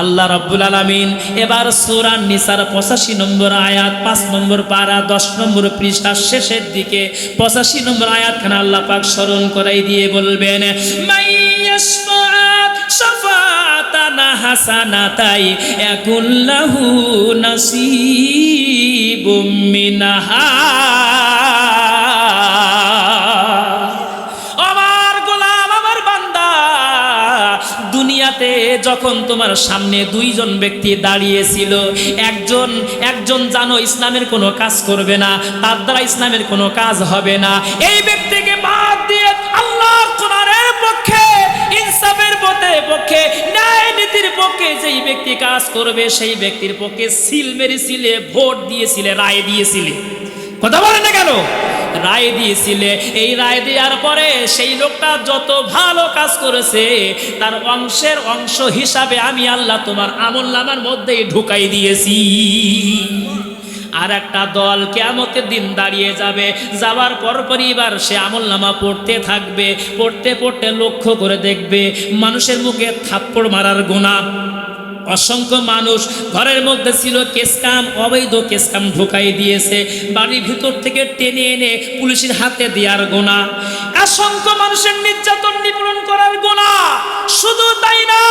S1: আল্লাহ রাব্বুল আলামিন এবার সূরা নিসার 85 নম্বর আয়াত, 5 নম্বর পারা, 10 নম্বর পৃষ্ঠার শেষের দিকে 85 নম্বর আয়াতখানা আল্লাহ পাক স্মরণ করাই দিয়ে বলবেন মাইয়াশফাআত শাফাআতান হাসানাতাই ইয়াকুল্লাহু নাসিবুম মিনহা। দুনিয়াতে যখন তোমার সামনে দুইজন ব্যক্তি দাঁড়িয়েছিল, একজন জানো ইসলামের কোনো কাজ করবে না, তার দ্বারা ইসলামের কোনো কাজ হবে না, এই ব্যক্তিকে বাদ দিয়ে আল্লাহর কোরআনের পক্ষে, ইনসাফের পক্ষে, ন্যায় নীতির পক্ষে যেই ব্যক্তি কাজ করবে, সেই ব্যক্তির পক্ষে সিল মেরেছিলে, ভোট দিয়েছিলে, রায় দিয়েছিলে। কথা বলেন না কেন? রায় দিয়েছিলে। এই রায় দেওয়ার পরে সেই লোকটা যত ভালো কাজ করেছে তার অংশের অংশ হিসাবে আমি আল্লাহ তোমার আমলনামার মধ্যেই ঢুকাই দিয়েছি। আর একটা দল কিয়ামতের দিন দাঁড়িয়ে যাবে, যাওয়ার পর পরিবার সে আমলনামা পড়তে থাকবে, পড়তে পড়তে লক্ষ্য করে দেখবে মানুষের মুখে থাপ্পড় মারার গুনাহ। অসংখ্য মানুষ ঘরের মধ্যে ছিল কেসকাম, অবৈধ কেসকাম ঢুকাই দিয়েছে, বাড়ির ভিতর থেকে টেনে এনে পুলিশের হাতে দেওয়ার গুনাহ। অসংখ্য মানুষের নির্যাতন নিপীড়ন করার গুনাহ। শুধু তাই না,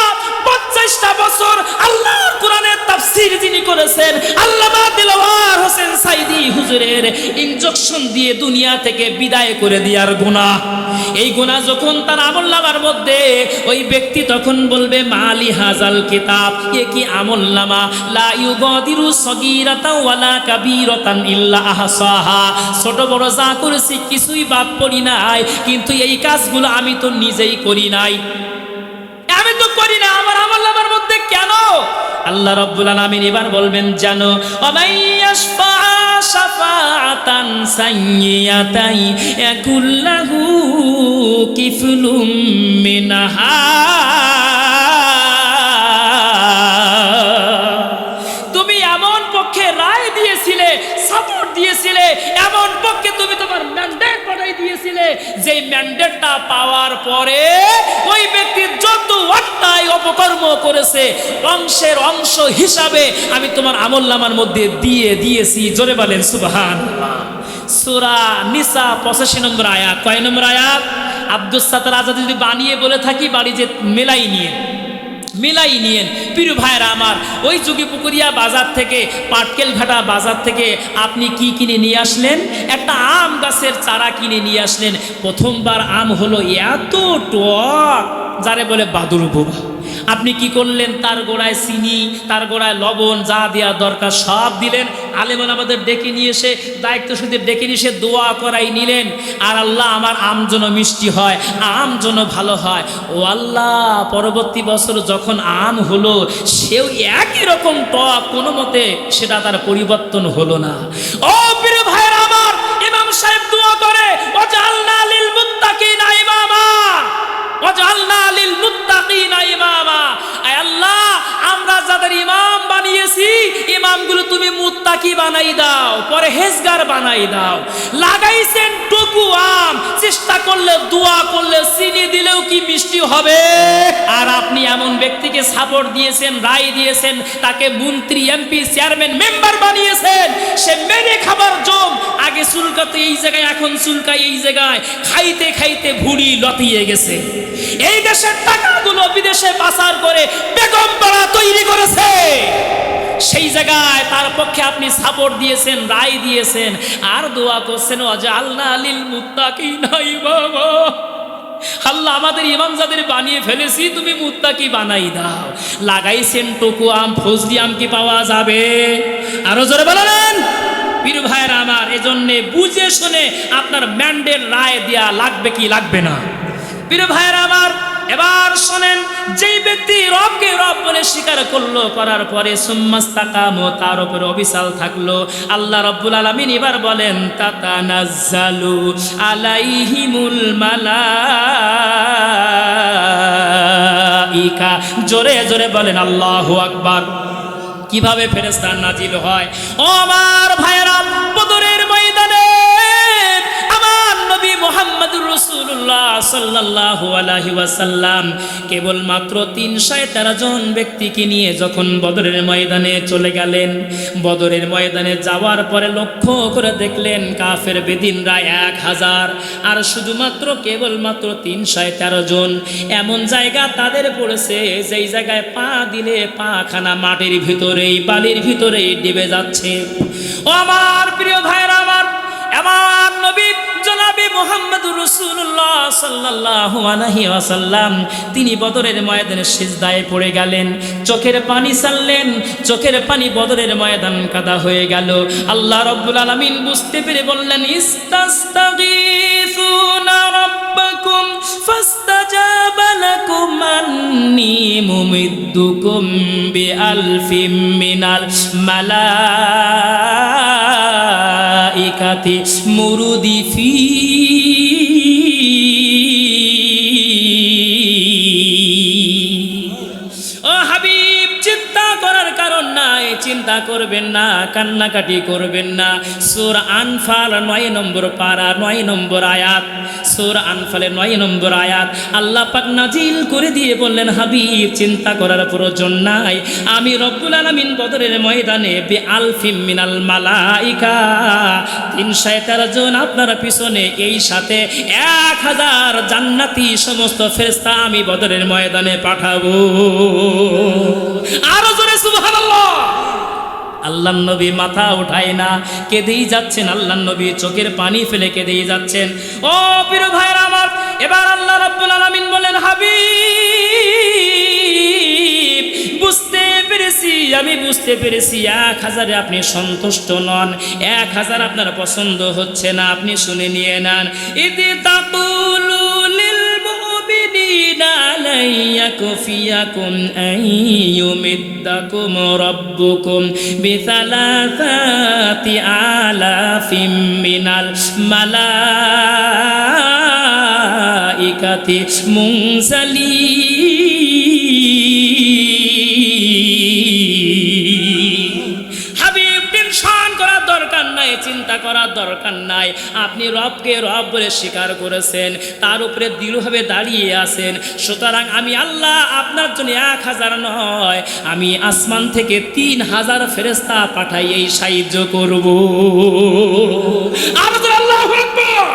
S1: 50টা বছর আল্লাহর কোরআনের তাফসীর যিনি করেছেন আল্লামা দিলওয়ার হোসেন সাইদি হুজুরের ইনজেকশন দিয়ে দুনিয়া থেকে বিদায় করে দেওয়ার গুনাহ। এই গুনাহ যখন তার আমলনামার মধ্যে, ওই ব্যক্তি তখন বলবে মালি হাজাল কিতাব, এ কি আমলনামা, লা ইউগাদিরু সগীরাতাও ওয়ালা কাবীরাতান ইল্লা আহসাহা, ছোট বড় যা করেছি কিছুই বাদ পড়ি নাই, কিন্তু এই কাজগুলো আমি তো নিজেই করি নাই, আমি তো করি না, আমার আমলনামার মধ্যে কেন? আল্লাহ রাব্বুল আলামিন এবার বলবেন জানো, ওয়ামাইয়াশফা শাফাআতান সাইয়্যাতাই ইয়াকুল্লাহু কিফলুম মিনহা। তুমি এমন পক্ষে রায় দিয়েছিলে, সাপোর্ট দিয়েছিলে, এমন পক্ষে তুমি তোমার ম্যান্ডেট পাঠাই দিয়েছিলে, যে ম্যান্ডেটটা পাওয়ার পরে ওই ব্যক্তি যত অন্যায় অপকর্ম করেছে অংশের অংশ হিসাবে আমি তোমার আমলনামার মধ্যে দিয়ে দিয়েছি। জোরে বলেন সুবহানাল্লাহ। সূরা নিসা 85 নম্বর আয়াত। কয় নম্বর আয়াত? আব্দুস সাত্তার আজাদ যদি বানিয়ে বলে থাকি বাড়ি যে মিলাই নিয়েন। প্রিয় ভাইরা আমার, ওই যোগীপুকুরিয়া বাজার থেকে, পাটকেল ঘাটা বাজার থেকে আপনি কি কিনে নিয়ে আসলেন? একটা আম গাছের চারা কিনে নিয়ে আসলেন। প্রথমবার আম হলো এত টক, যারে বলে বাদুর বোবা। আপনি কি করলেন? তার গোড়ায় চিনি, তার গোড়ায় লবণ, যা দেওয়া দরকার সব দিলেন। আলেমান আমাদের ডেকে নিয়ে এসে, দায়িত্ব শুধু ডেকে নিয়ে এসে দোয়া করাই নিলেন, আর আল্লাহ আমার আম যেন মিষ্টি হয়, আম যেন ভালো হয়। ও আল্লাহ, পরবর্তী বছর যখন আম হলো সেও একই রকম টক, কোনো মতে সেটা তার পরিবর্তন হলো না। ও প্রিয় ভাইরা আমার, ইমাম সাহেব দোয়া করে, ওয়াজআলনা লিল মুত্তাকিনা ইমামা, ওয়াজআলনা লিল মুত্তাকিনা ইমামা। আয় আল্লাহ, আমরা যাদের ইমাম বানিয়েছি, ইমামগুলো তুমি মুত্তাকি বানাই দাও, পরহেজগার বানাই দাও। লাগাইছেন টুকু আম, চেষ্টা করলে, দোয়া করলে, চিনি দিলেও কি মিষ্টি হবে? আর আপনি এমন ব্যক্তিকে সাপোর্ট দিয়েছেন, রায় দিয়েছেন, তাকে মন্ত্রী, এমপি, চেয়ারম্যান, মেম্বার বানিয়েছেন, সে মেরে খাবার জম। আগে চুলকাতে এই জায়গায়, এখন চুলকায় এই জায়গায়, খাইতে খাইতে ভুঁড়ি লতিয়ে গেছে। এই দেশের টাকাগুলো বিদেশে পাচার করে বেগম পাড়া তৈরি করেছে। সেই জায়গায় তার পক্ষে আপনি সাপোর্ট দিয়েছেন, রায় দিয়েছেন, আর দোয়া করছেন ওয়াজআলনা লিল মুত্তাকিনা ইমামা। আল্লাহ, আমাদের ইমাম যাদের বানিয়ে ফেলেছি তুমি মুত্তাকি বানাই দাও। লাগাইছেন টুকু আম, ফজলি আম কি পাওয়া যাবে? আরো জোরে বলেন। পীর ভাইরা আমার, এজন্যে বুঝে শুনে আপনার ম্যান্ডেট রায় দেয়া লাগবে কি লাগবে না? পীর ভাইরা আমার, এবার শোনেন, যেই ব্যক্তি রবকে রব বলে স্বীকার করলো, করার পরে সুম্মাস্তাকামু, তার উপরে অবিচাল থাকলো, আল্লাহ রাব্বুল আলামিন এবার বলেন তাতানাজ্জালু আলাইহিমুল মালাইকা। জোরে জোরে বলেন আল্লাহু আকবার। কিভাবে ফেরেশতা নাজিল হয়? ও আমার ভাইরা, বদরের ময়দানে আমার নবী মুহাম্মদুর রাসূলুল্লাহ সাল্লাল্লাহু আলাইহি ওয়াসাল্লাম কেবলমাত্র 313 জন ব্যক্তিকে নিয়ে যখন বদরের ময়দানে চলে গেলেন, বদরের ময়দানে যাওয়ার পরে লক্ষ্য করে দেখলেন কাফের বেদিনরা 1000, আর শুধুমাত্র কেবলমাত্র 313 জন। এমন জায়গা তাদের পড়েছে যেই জায়গায় পা দিলে পাখানা মাটির ভিতরেই, বালির ভিতরেই ডুবে যাচ্ছে। ও আমার প্রিয় ভাইরা আমার, আমার নবী জনাবে মুহাম্মদুর রাসূলুল্লাহ সাল্লাল্লাহু আলাইহি ওয়াসাল্লাম তিনি বদরের ময়দানে সিজদায় পড়ে গেলেন, চোখের পানি ছাড়লেন, চোখের পানি বদরের ময়দান কাদা হয়ে গেল। আল্লাহ রাব্বুল আলামিন বুঝতে পেরে বললেন ইস্তাস্তাগীসুনা রাব্বাকুম ফাস্তাজাবা লাকুম আন্নী মুমিদ্দুকুম বিআলফিম মিনাল মালাইকাতি মুরদিফি। ও হাবিব, চিন্তা করার কারণ নাই, চিন্তা করবেন না, কান্নাকাটি করবেন না। সূরা আনফাল 9 নম্বর পারা 9 নম্বর আয়াত, সূরা আনফালের 9 নম্বর আয়াত আল্লাহ পাক নাজিল করে দিয়ে বললেন হাবিব, চিন্তা করার প্রয়োজন নাই। আমি রব্বুল আলামিন বদরের ময়দানে বিআলফিম মিনাল মালাইকা 313 জন আপনার পিছনে, এই সাথে 1000 জান্নাতি সমস্ত ফেরেশতা আমি বদরের ময়দানে পাঠাবো। আরো জোরে সুবহানাল্লাহ। আল্লাহর নবী মাথা উঠায় না, কেঁদেই যাচ্ছেন। আল্লাহর নবী চোখের পানি ফেলে কেঁদেই যাচ্ছেন। ও প্রিয় ভাইরা আমার, এবার আল্লাহ রাব্বুল আলামিন বলেন, হাবিব বুঝতে পেরেছি, আমি বুঝতে পেরেছি 1000-এ আপনি সন্তুষ্ট নন, 1000 আপনার পছন্দ হচ্ছে না। আপনি শুনে নিয়ে নেন। ইদি তাকুলু লিল মুমিনিনা লাই ইয়াকফিয়াকুম আইয়ুমিদ্দাকুম রাব্বুকুম বিসালাসাতি আলাফিম মিনাল মালাইকাতি মুনসালিন। হাবিব টেনশন করার দরকার নাই, চিন্তা করার দরকার নাই। আপনি রবকে রব বলে স্বীকার করেছেন, তার উপরে দৃঢ়ভাবে দাঁড়িয়ে আছেন। সুতরাং আমি আল্লাহ আপনার জন্য 1000 নয়, আমি আসমান থেকে 3000 ফেরেশতা পাঠাই এই সাহায্য করব। আল্লাহু আকবার।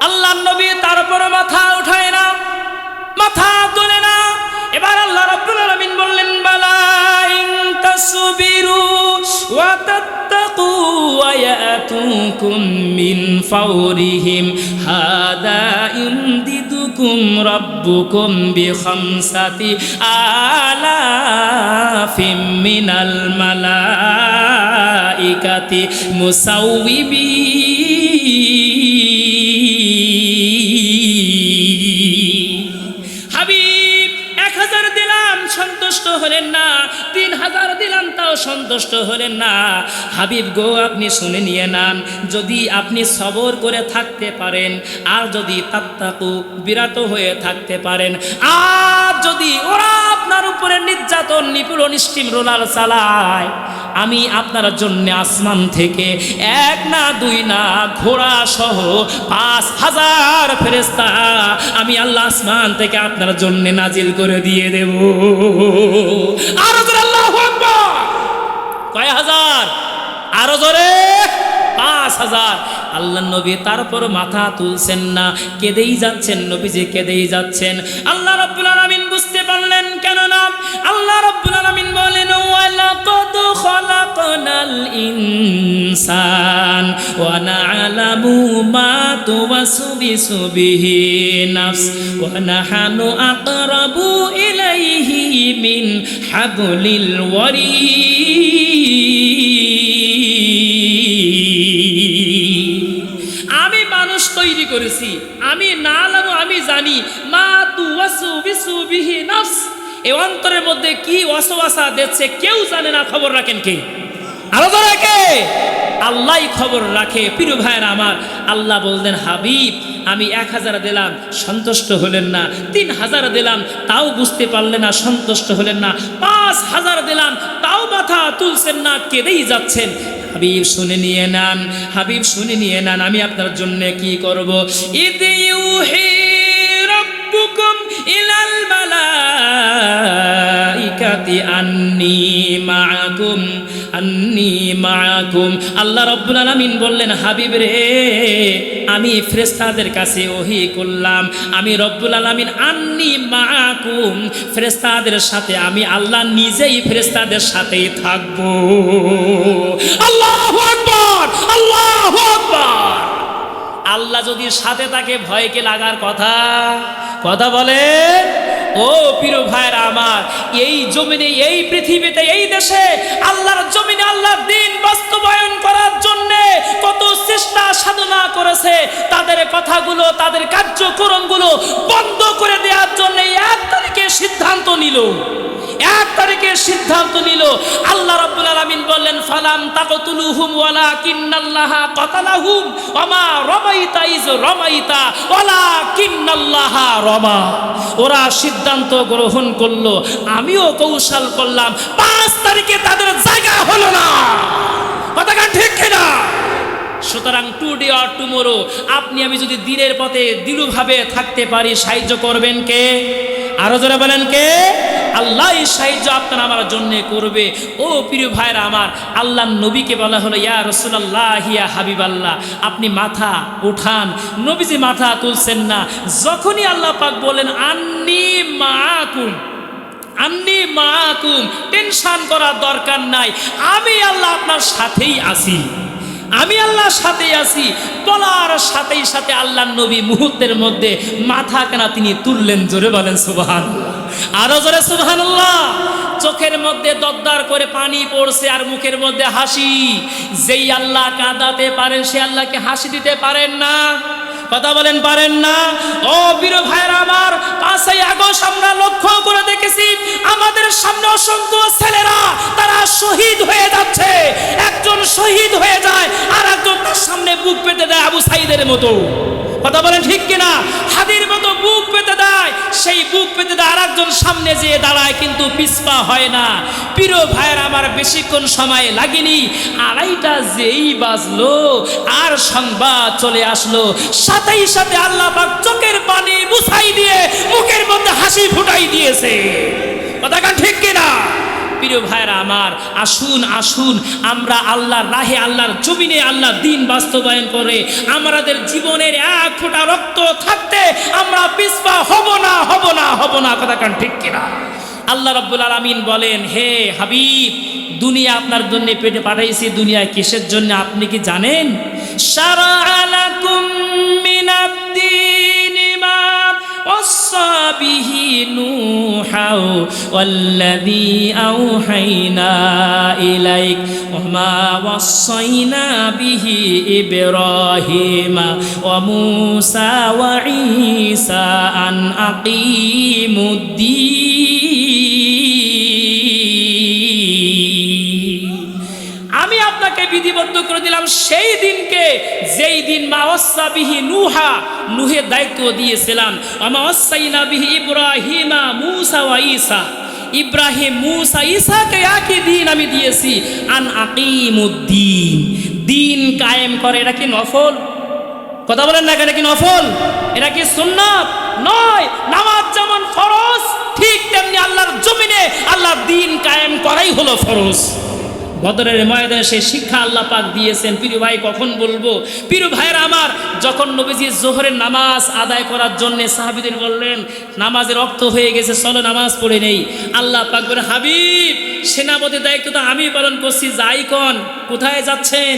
S1: আল্লাহর নবী তারপর মাথা উঠায় না, মাথা তোলে না। এবার আল্লাহ রাব্বুল আলামিন বললেন, বালা ইন তাসবিরু ওয়া তাত্তাকু ওয়া ইয়াতুকুম মিন ফাওরিহিম হাদা ইমদিদুকুম রাব্বুকুম বিখামসাতি আলাফিম মিনাল মালাইকাতি মুসাউবিবিন। হাবিব 1000 দিলাম, সন্তুষ্ট হলেন না। 3000 দিলাম, তাও সন্তুষ্ট হলেন না। হাবিব গো, আপনি শুনে নিয়ে নেন, যদি আপনি সবর করে থাকতে পারেন, আর যদি তাত্তাকু বিরত হয়ে থাকতে পারেন, আর যদি ওরা আপনার উপরে নির্যাতন নিপীড়ন স্টিমরোলার চালায়, আমি আপনার জন্য আসমান থেকে 1 না 2 না ঘোড়া সহ 5000 ফেরেশতা আমি আল্লাহ আসমান থেকে আপনার জন্য নাজিল করে দিয়ে দেব। আরো জোরে আল্লাহু আকবার। কয় হাজার? আরো জোরে 5000। আল্লাহ নবী তারপর মাথা তুলছেন না, কেঁদেই যাচ্ছেন। নবীজি কেঁদেই যাচ্ছেন। আল্লাহ রাব্বুল আলামিন বুঝতে পারলেন, কেন না আল্লাহ রাব্বুল আলামিন বলেন, ওয়ালাকাদ খালাকনাল ইনসান ওয়া না'লামু মা তুওয়াসবিসু বিহি নাফস ওয়া নাহানু আকরাবু ইলাইহি মিন হাবলিল ওয়ারিদ। আমি মানুষ তৈরি করেছি, আমি না জানো, আমি জানি মা তুওয়াসবিসু বিহি নাফস, এই অন্তরের মধ্যে কি ওয়াসওয়াসা দিচ্ছে কেউ জানে না। খবর রাখেন কে? আরো ধরে কে? আল্লাহই খবর রাখে। প্রিয় ভাইরা আমার, আল্লাহ বললেন, হাবিব আমি 1000 দিলাম, সন্তুষ্ট হলেন না। 3000 দিলাম, তাও বুঝতে পারলেন না, সন্তুষ্ট হলেন না। 5000 দিলাম, তাও মাথা তুলছেন না, কেঁদেই যাচ্ছেন। হাবিব শুনে নিয়ে নেন, হাবিব শুনে নিয়ে নেন, আমি আপনার জন্য কি করব। ইদি ইউহি রাব্বুকুম ইলাল মালাইকাতি আন্নী মাআকুম, আন্নী মাআকুম। আল্লাহ রাব্বুল আলামিন বললেন, হাবিব রে, আমি ফেরেশতাদের কাছে ওহী করলাম, আমি রব্বুল আলামিন আন্নী মাআকুম, ফেরেশতাদের সাথে আমি আল্লাহ নিজেই ফেরেশতাদের সাথেই থাকব। আল্লাহু আকবার, আল্লাহু আকবার। আল্লাহ যদি সাথে থাকে, ভয়কে লাগার কথা কথা বলে। ও প্রিয় ভাইরা আমার, এই জমিনে, এই পৃথিবীতে, এই দেশে আল্লাহর জমিনে আল্লাহর দ্বীন বাস্তবায়ন করার জন্য কত চেষ্টা সাধনা করেছে, তাদের কথাগুলো, তাদের কার্যক্রমগুলো বন্ধ করে দেওয়ার জন্য 1 তারিখে সিদ্ধান্ত নিল। 1 তারিখে সিদ্ধান্ত নিল। আল্লাহ রাব্বুল আলামিন বললেন, ফালাম তাকতুলুহুম ওয়ালাকিন্নাল্লাহা কাতালাহুম ওয়ামা রামাইতা ইজ রামাইতা ওয়ালাকিন্নাল্লাহা রামা। ওরা সিদ্ধান্ত গ্রহণ করলো, আমিও কৌশল করলাম। 5 তারিখে তাদের জায়গা হলো না। কথাটা ঠিক কিনা? সুতরাং টুডে অর টুমোরো আপনি আমি যদি দিনের পথে দৃঢ়ভাবে থাকতে পারি, সাহায্য করবেন কে? আরো জোরে বলেন কে? আল্লাহ সাহায্য আপনার আমার জন্য করবে। ও প্রিয় ভাইরা আমার, আল্লাহর নবীকে বলা হলো, ইয়া রাসূলুল্লাহ, ইয়া হাবিবাল্লাহ, আপনি মাথা উঠান। নবীজি মাথা তুলছেন না। যখনই আল্লাহ পাক বলেন আন্নী মাআকুম, আন্নি মাকুম, টেনশন করার দরকার নাই, আমি আল্লাহ আপনার সাথেই আছি, আমি আল্লাহর সাথেই আছি। বলার সাথেই সাথে আল্লাহর নবী মুহূর্তের মধ্যে মাথা কেনা তিনি তুললেন। জোরে বলেন সুবহানাল্লাহ, আরো জোরে সুবহানাল্লাহ। চোখের মধ্যে দরদর করে পানি পড়ছে আর মুখের মধ্যে হাসি। যেই আল্লাহ কাঁদাতে পারেন সে আল্লাহকে হাসি দিতে পারেন না? কথা বলেন পারেন না? ও প্রিয় ভাইরা আমার, 5ই আগস্ট আমরা লক্ষ্য করে দেখেছি আমাদের সামনে অসংখ্য ছেলেরা তারা শহীদ হয়ে যাচ্ছে। একজন শহীদ হয়ে যায় আর একজন তার সামনে বুক পেতে দেয় আবু সাইদের মতো। কথা বলেন ঠিক কিনা? হাদির মতো বুক পেতে দেয়, সেই বুক পেতে দেয় আর একজন সামনে যেয়ে দাঁড়ায় কিন্তু পিছপা হয় না। প্রিয় ভাইয়ের আমার, বেশিক্ষণ সময় লাগেনি, 2:30টা যেই বাজলো আর সংবাদ চলে আসলো, সাথেই সাথে আল্লাহ পাক চোখের পানি মুছাই দিয়ে মুখের মধ্যে হাসি ফুটাই দিয়েছে। কথা কান ঠিক কিনা? প্রিয় ভাইরা আমার, আসুন আসুন আমরা আল্লাহর রাহে, আল্লাহর জমিনে আল্লাহর দ্বীন বাস্তবায়ন করে আমাদের জীবনের এক ফোঁটা রক্ত থাকতে আমরা পিছপা হব না, হব না, হব না। কথা কান ঠিক কিনা? আল্লাহ রাব্বুল আলামিন বলেন, হে হাবিব, দুনিয়া আপনার জন্য পেটে পাঠাইছি, দুনিয়ায় কিসের জন্য আপনি কি জানেন? শারা'a লাকুম মিনাদ-দীনি মা ওয়াসা বিহি নূহা ওয়াল্লাযী আওহাইনা ইলাইক ওয়া মা ওয়াসাইনা বিহি ইব্রাহিমা ওয়া মূসা ওয়া ঈসা আন আকিমুদ্দীন। আমি আপনাকে বিধিবদ্ধ করে দিলাম সেই দিনকে যেই দিন মা ওয়াসা বিহি নূহা, নূহের দায়িত্ব দিয়েছিলাম, আমা ওয়াসাইনা বিহি ইব্রাহিমা মূসা ওয়া ঈসা, ইব্রাহিম মূসা ঈসাকে একই দিন আমি দিয়েছি, আন আকিমুদ্দীন, দিন কায়েম করে। এটা কি নফল? কথা বলেন না, এটা কি নফল? এটা কি সুন্নাত? নয়। নামাজ যেমন ফরজ, ঠিক তেমনি আল্লাহর জমিনে আল্লাহর দিন কায়েম করাই হলো ফরজ। বদরের ময়দানে সেই শিক্ষা আল্লাহ পাক দিয়েছেন। প্রিয় ভাই, কখন বলবো? প্রিয় ভাইয়েরা আমার, যখন নবীজি জোহরের নামাজ আদায় করার জন্য সাহাবীদের বললেন নামাজের রক্ত হয়ে গেছে, চলো নামাজ পড়ে নেই। আল্লাহ পাক বলেন, হাবিব, সেনাপতির দায়িত্ব তো আমি পালন করছি, যাই কোন, কোথায় যাচ্ছেন?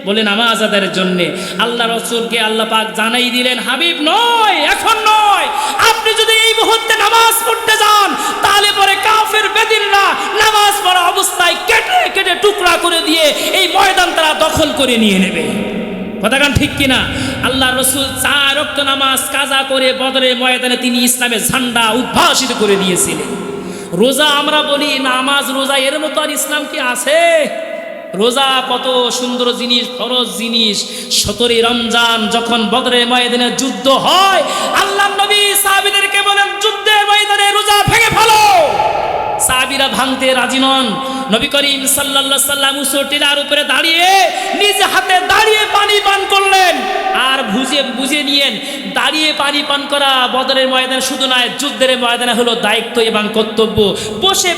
S1: বলে নামাজ আদায়ের জন্যে। আল্লাহ রাসূলকে আল্লাহ পাক জানাই দিলেন, হাবিব নয়, এখন নয়, আপনি যদি এই মুহূর্তে নামাজ পড়তে যান তাহলে পরে কাফের বেদিনরা নামাজ পড়া অবস্থায় কেটে কেটে টুকরা করে দিয়ে এই ময়দান তারা দখল করে নিয়ে নেবে। কথা কান ঠিক কিনা? আল্লাহ রাসূল 4 ওয়াক্ত নামাজ কাজা করে বদরের ময়দানে তিনি ইসলামের ঝান্ডা উদ্ভাসিত করে দিয়েছিলেন। রোজা আমরা বলি নামাজ, রোজা এর মতো আর ইসলাম কি আছে? রোজা কত সুন্দর জিনিস, ফরজ জিনিস। 17 রমজান যখন বদরের ময়দানে যুদ্ধ হয়, আল্লাহ নবী সাহাবীদেরকে বলেন, যুদ্ধের ময়দানে রোজা ভেঙে ফেলো। সাহাবীরা ভাঙতে রাজি নন। নবী করিম সাল্লাল্লাহু আলাইহি সাল্লাম উঁচু টিলার উপরে দাঁড়িয়ে নিজে হাতে দাঁড়িয়ে পানি পান করলেন। আর বুঝে নিয়েন, দাঁড়িয়ে পানি পান করা বদরের ময়দানে শুধু নয়, যুদ্ধের ময়দানে হলো দায়িত্ব এবং কর্তব্য। বসে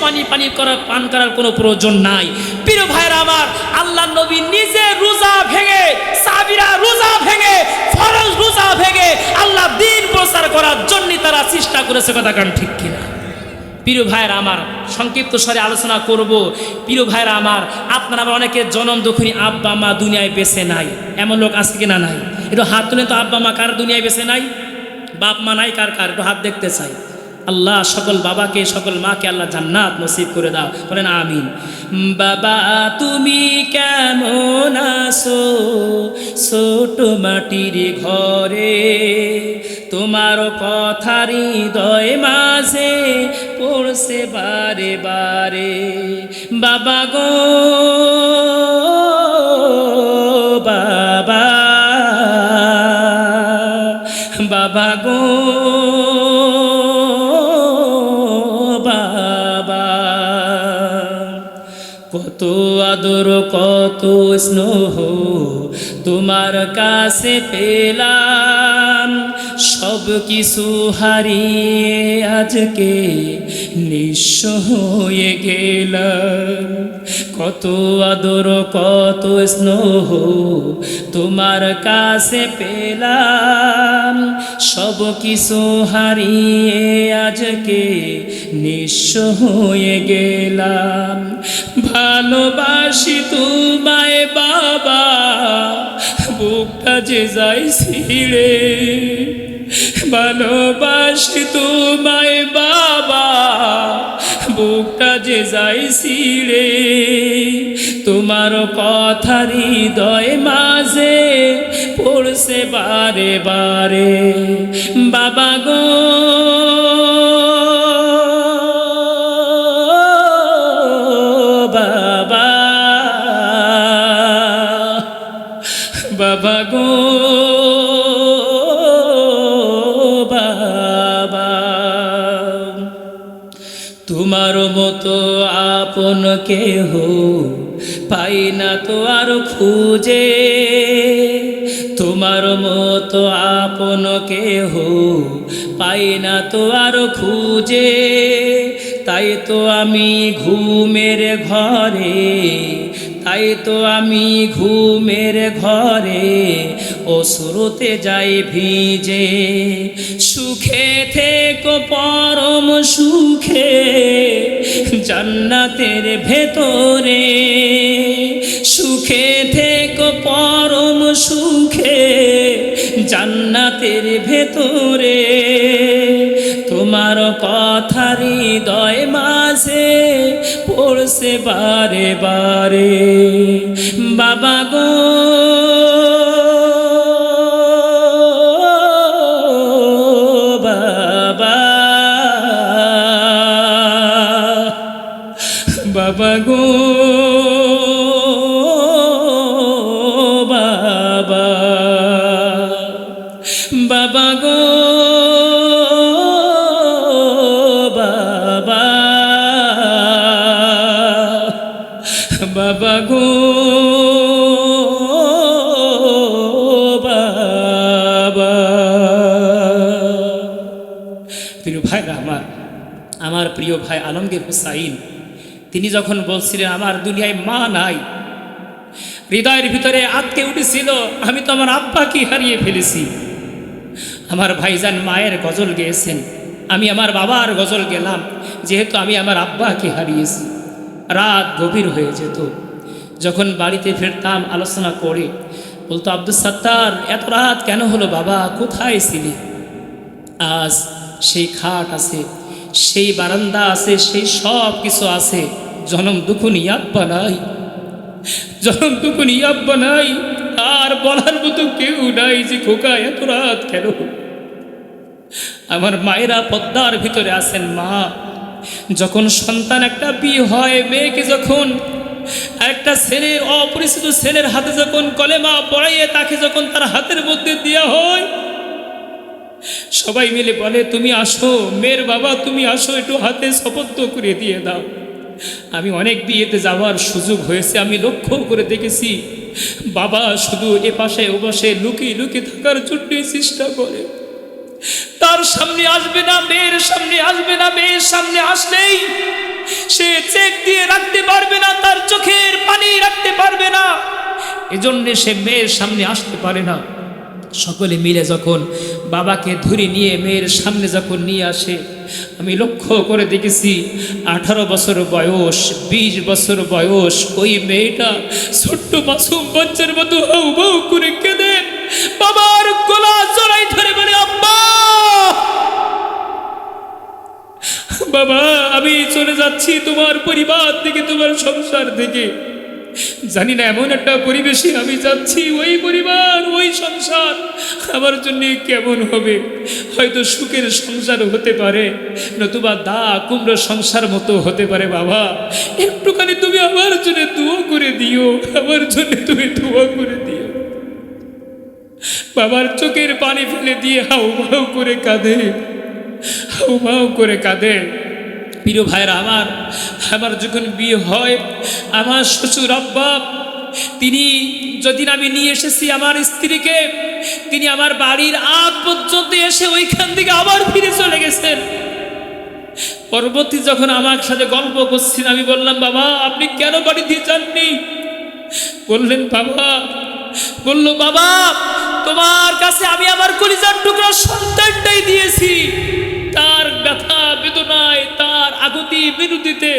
S1: পান করার কোনো প্রয়োজন নাই। প্রিয় ভাইরা আমার, আল্লাহ নবী নিজে রোজা ভেঙে, সাহাবীরা রোজা ভেঙে, ফরজ রোজা ভেঙে আল্লাহ দ্বীন প্রচার করার জন্য তারা চেষ্টা করেছে। কথা কান ঠিক কিনা? প্রিয় ভাইরা আমার, সংক্ষিপ্ত স্বরে আলোচনা করব। প্রিয় ভাইরা আমার, আপনারা অনেকের জনম দুঃখিনী আব্বা মা দুনিয়ায় বেঁচে নাই, এমন লোক আজকে কিনা নাই? একটু হাত তুলে তো, আব্বা মা কার দুনিয়ায় বেঁচে নাই? বাপ মা নাই কার কার? একটু হাত দেখতে চাই। আল্লাহ সকল বাবাকে, সকল মাকে আল্লাহ জান্নাত নসিব করে দাও, বলেন আমিন। বাবা তুমি কেমন আছো ছোট মাটির ঘরে, তোমার কথা হৃদয় মাঝে পড়ছে বারে বারে। বাবা গো বাবা, বাবা গো বাবা, কত আদর কত স্নেহ তোমার কাছে পেলাম, সব কিছু হারিয়ে আজকে নিঃস্ব হয়ে গেলাম। কত আদর কত স্নেহ তোমার কাছে পেলাম, সব কিছু হারিয়ে আজকে নিঃস্ব হয়ে গেলাম। ভালোবাসি তোমায় বাবা, বুকটা যে যায় ছিঁড়ে। ভালোবাসি তোমায় বাবা, বুকটা যে যায় ছিঁড়ে। তোমার কথা হৃদয় মাঝে পড়ছে বারে বারে। বাবা গো বাবা, বাবা গো বাবা, তোমার মতো আপন কেহ পাই না তো আর খুঁজে। তোমার মতো আপন কেহ পাই না তো আর খুঁজে। তাই তো আমি ঘুমের ঘরে, তাই তো আমি ঘুমের ঘরে অশ্রুতে যাই ভিজে। সুখে থেকো পরম সুখে জান্নাতের ভেতরে। সুখে থেকো পরম সুখে জান্নাতের ভেতরে। তোমার কথা হৃদয় মাঝে পড়ছে বারে বারে। বাবা গো বাবা, বাবা গো বাবা, বাবা গো বাবা, বাবা গো বাবা। প্রিয় ভাইরা আমার প্রিয় ভাই আলমগীর হুসাইন, তিনি যখন বলছিলেন আমার দুনিয়ায় মা নাই, হৃদয়ের ভিতরে আটকে উঠেছিল আমি তো আমার আব্বাকে হারিয়ে ফেলেছি। আমার ভাইজান মায়ের গজল গেয়েছেন, আমি আমার বাবার গজল গেলাম, যেহেতু আমি আমার আব্বাকে হারিয়েছি। রাত গভীর হয়ে যেত, যখন বাড়িতে ফিরতাম আলোচনা করে বলতো আব্দুল সত্তার এত রাত কেন হলো বাবা, কোথায় ছিলি? আজ সেই খাট আছে, সেই বারান্দা আছে, সেই সব কিছু আছে, জনম দুকুনি আব্বা নাই, জনম দুকুনি আব্বা নাই। আর বলার মতো কেউ নাই যে খোকা এত রাত কেন। আমার মায়েরা পদ্মার ভিতরে আছেন। মা যখন সন্তান একটা বিয়ে হয়, মেয়েকে যখন একটা ছেলের অপরিচিত ছেলের হাতে যখন কলেমা পড়াইয়ে তাকে যখন তার হাতের মধ্যে দেওয়া হয়, সবাই মিলে বলে তুমি আসো, মেয়ের বাবা তুমি আসো, একটু হাতে শপথ করে দিয়ে দাও। আমি অনেক বিয়েতে যাওয়ার সুযোগ হয়েছে, আমি লক্ষ্য করে দেখেছি বাবা শুধু এপাশে ওপাশে লুকিয়ে লুকিয়ে থাকার জন্যই চেষ্টা করে। তার সামনে আসবে না, মেয়ের সামনে আসবে না, মেয়ের সামনে আসলেই সে চেক দিয়ে রাখতে পারবে না, তার চোখের পানি রাখতে পারবে না, এজন্য সে মেয়ের সামনে আসতে পারে না। সকলে মিলে যখন বাবাকে ধরে নিয়ে মেয়ের সামনে যখন নিয়ে আসে, আমি লক্ষ্য করে দেখেছি 18 বছর বয়স, 20 বছর বয়স, ওই মেয়েটা ছোট্ট মাসুম বাচ্চার মতো হাউ হাউ করে কেঁদে বাবার গলা জড়াই ধরে বলে আব্বা, বাবা আমি চলে যাচ্ছি তোমার পরিবার থেকে, তোমার সংসার থেকে। জানি না এমন একটা পরিবেশে আমি যাচ্ছি, ওই পরিবার ওই সংসার আমার জন্য কেমন হবে। হয়তো সুখের সংসার হতে পারে, নতুবা দা কুমড়ো সংসার মতো হতে পারে। বাবা একটুখানি তুমি আমার জন্য দোয়া করে দিও, আমার জন্য তুমি দোয়া করে দিও। বাবার চোখের পানি ফেলে দিয়ে হাউ হাউ করে কাঁদে, হাউ হাউ করে কাঁদে। প্রিয় ভাইরা আমার যখন বিয়ে হয়, আমার শ্বশুর আব্বা তিনি যেদিন আমি নিয়ে এসেছি আমার স্ত্রীকে, তিনি আমার বাড়ির আগ পর্যন্ত এসে ওইখান থেকে আবার ফিরে চলে গেছেন। পরবর্তী যখন আমার সাথে গল্প করছেন, আমি বললাম, বাবা আপনি কেন বাড়ি দিয়ে যাননি? বললেন বাবা তোমার কাছে আমি আমার কলিজার টুকরা সন্তানটাই দিয়েছি, তার ব্যথা বেদনায়, তার আকুতি বিরতিতে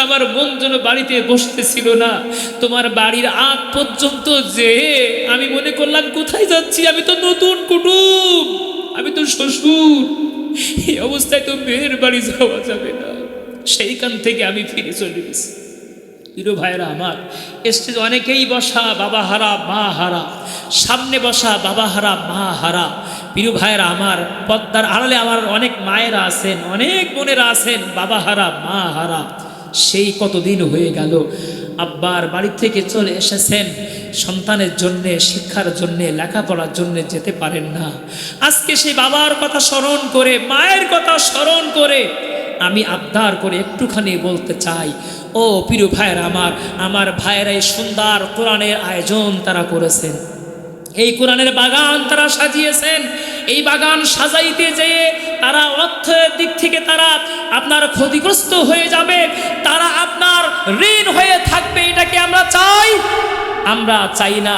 S1: আমার মন যেন বাড়িতে বসতেছিল না। তোমার বাড়ির আগ পর্যন্ত যে আমি মনে করলাম কোথায় যাচ্ছি, আমি তো নতুন কুটুম, আমি তো শ্বশুর, এই অবস্থায় তো মেয়ের বাড়ি যাওয়া যাবে না। সেইখান থেকে আমি ফিরে চলে গেছি। প্রিয় ভাইরা আমার, স্টেজ অনেকেই বসা বাবা হারা মা হারা, সামনে বসা বাবা হারা মা হারা। প্রিয় ভাইরা আমার, পদ্মার আড়ালে আমার অনেক মায়েরা আছেন, অনেক বোনেরা আছেন বাবা হারা মা হারা। সেই কতদিন হয়ে গেল আব্বার বাড়ি থেকে চলে এসেছেন, সন্তানের জন্যে, শিক্ষার জন্যে, লেখাপড়ার জন্যে যেতে পারেন না। আজকে সেই বাবার কথা স্মরণ করে, মায়ের কথা স্মরণ করে আমি আবদার করে একটুখানি বলতে চাই, ও প্রিয় ভাইয়েরা আমার ভাইয়েরা এই সুন্দর কোরআনের আয়োজন তারা করেছেন, এই কোরআনের বাগান তারা সাজিয়েছেন। এই বাগান সাজাইতে যেয়ে তারা অর্থের দিক থেকে তারা আপনার ক্ষতিগ্রস্ত হয়ে যাবে, তারা আপনার ঋণ হয়ে থাকবে। এটাকে আমরা চাই? আমরা চাই না।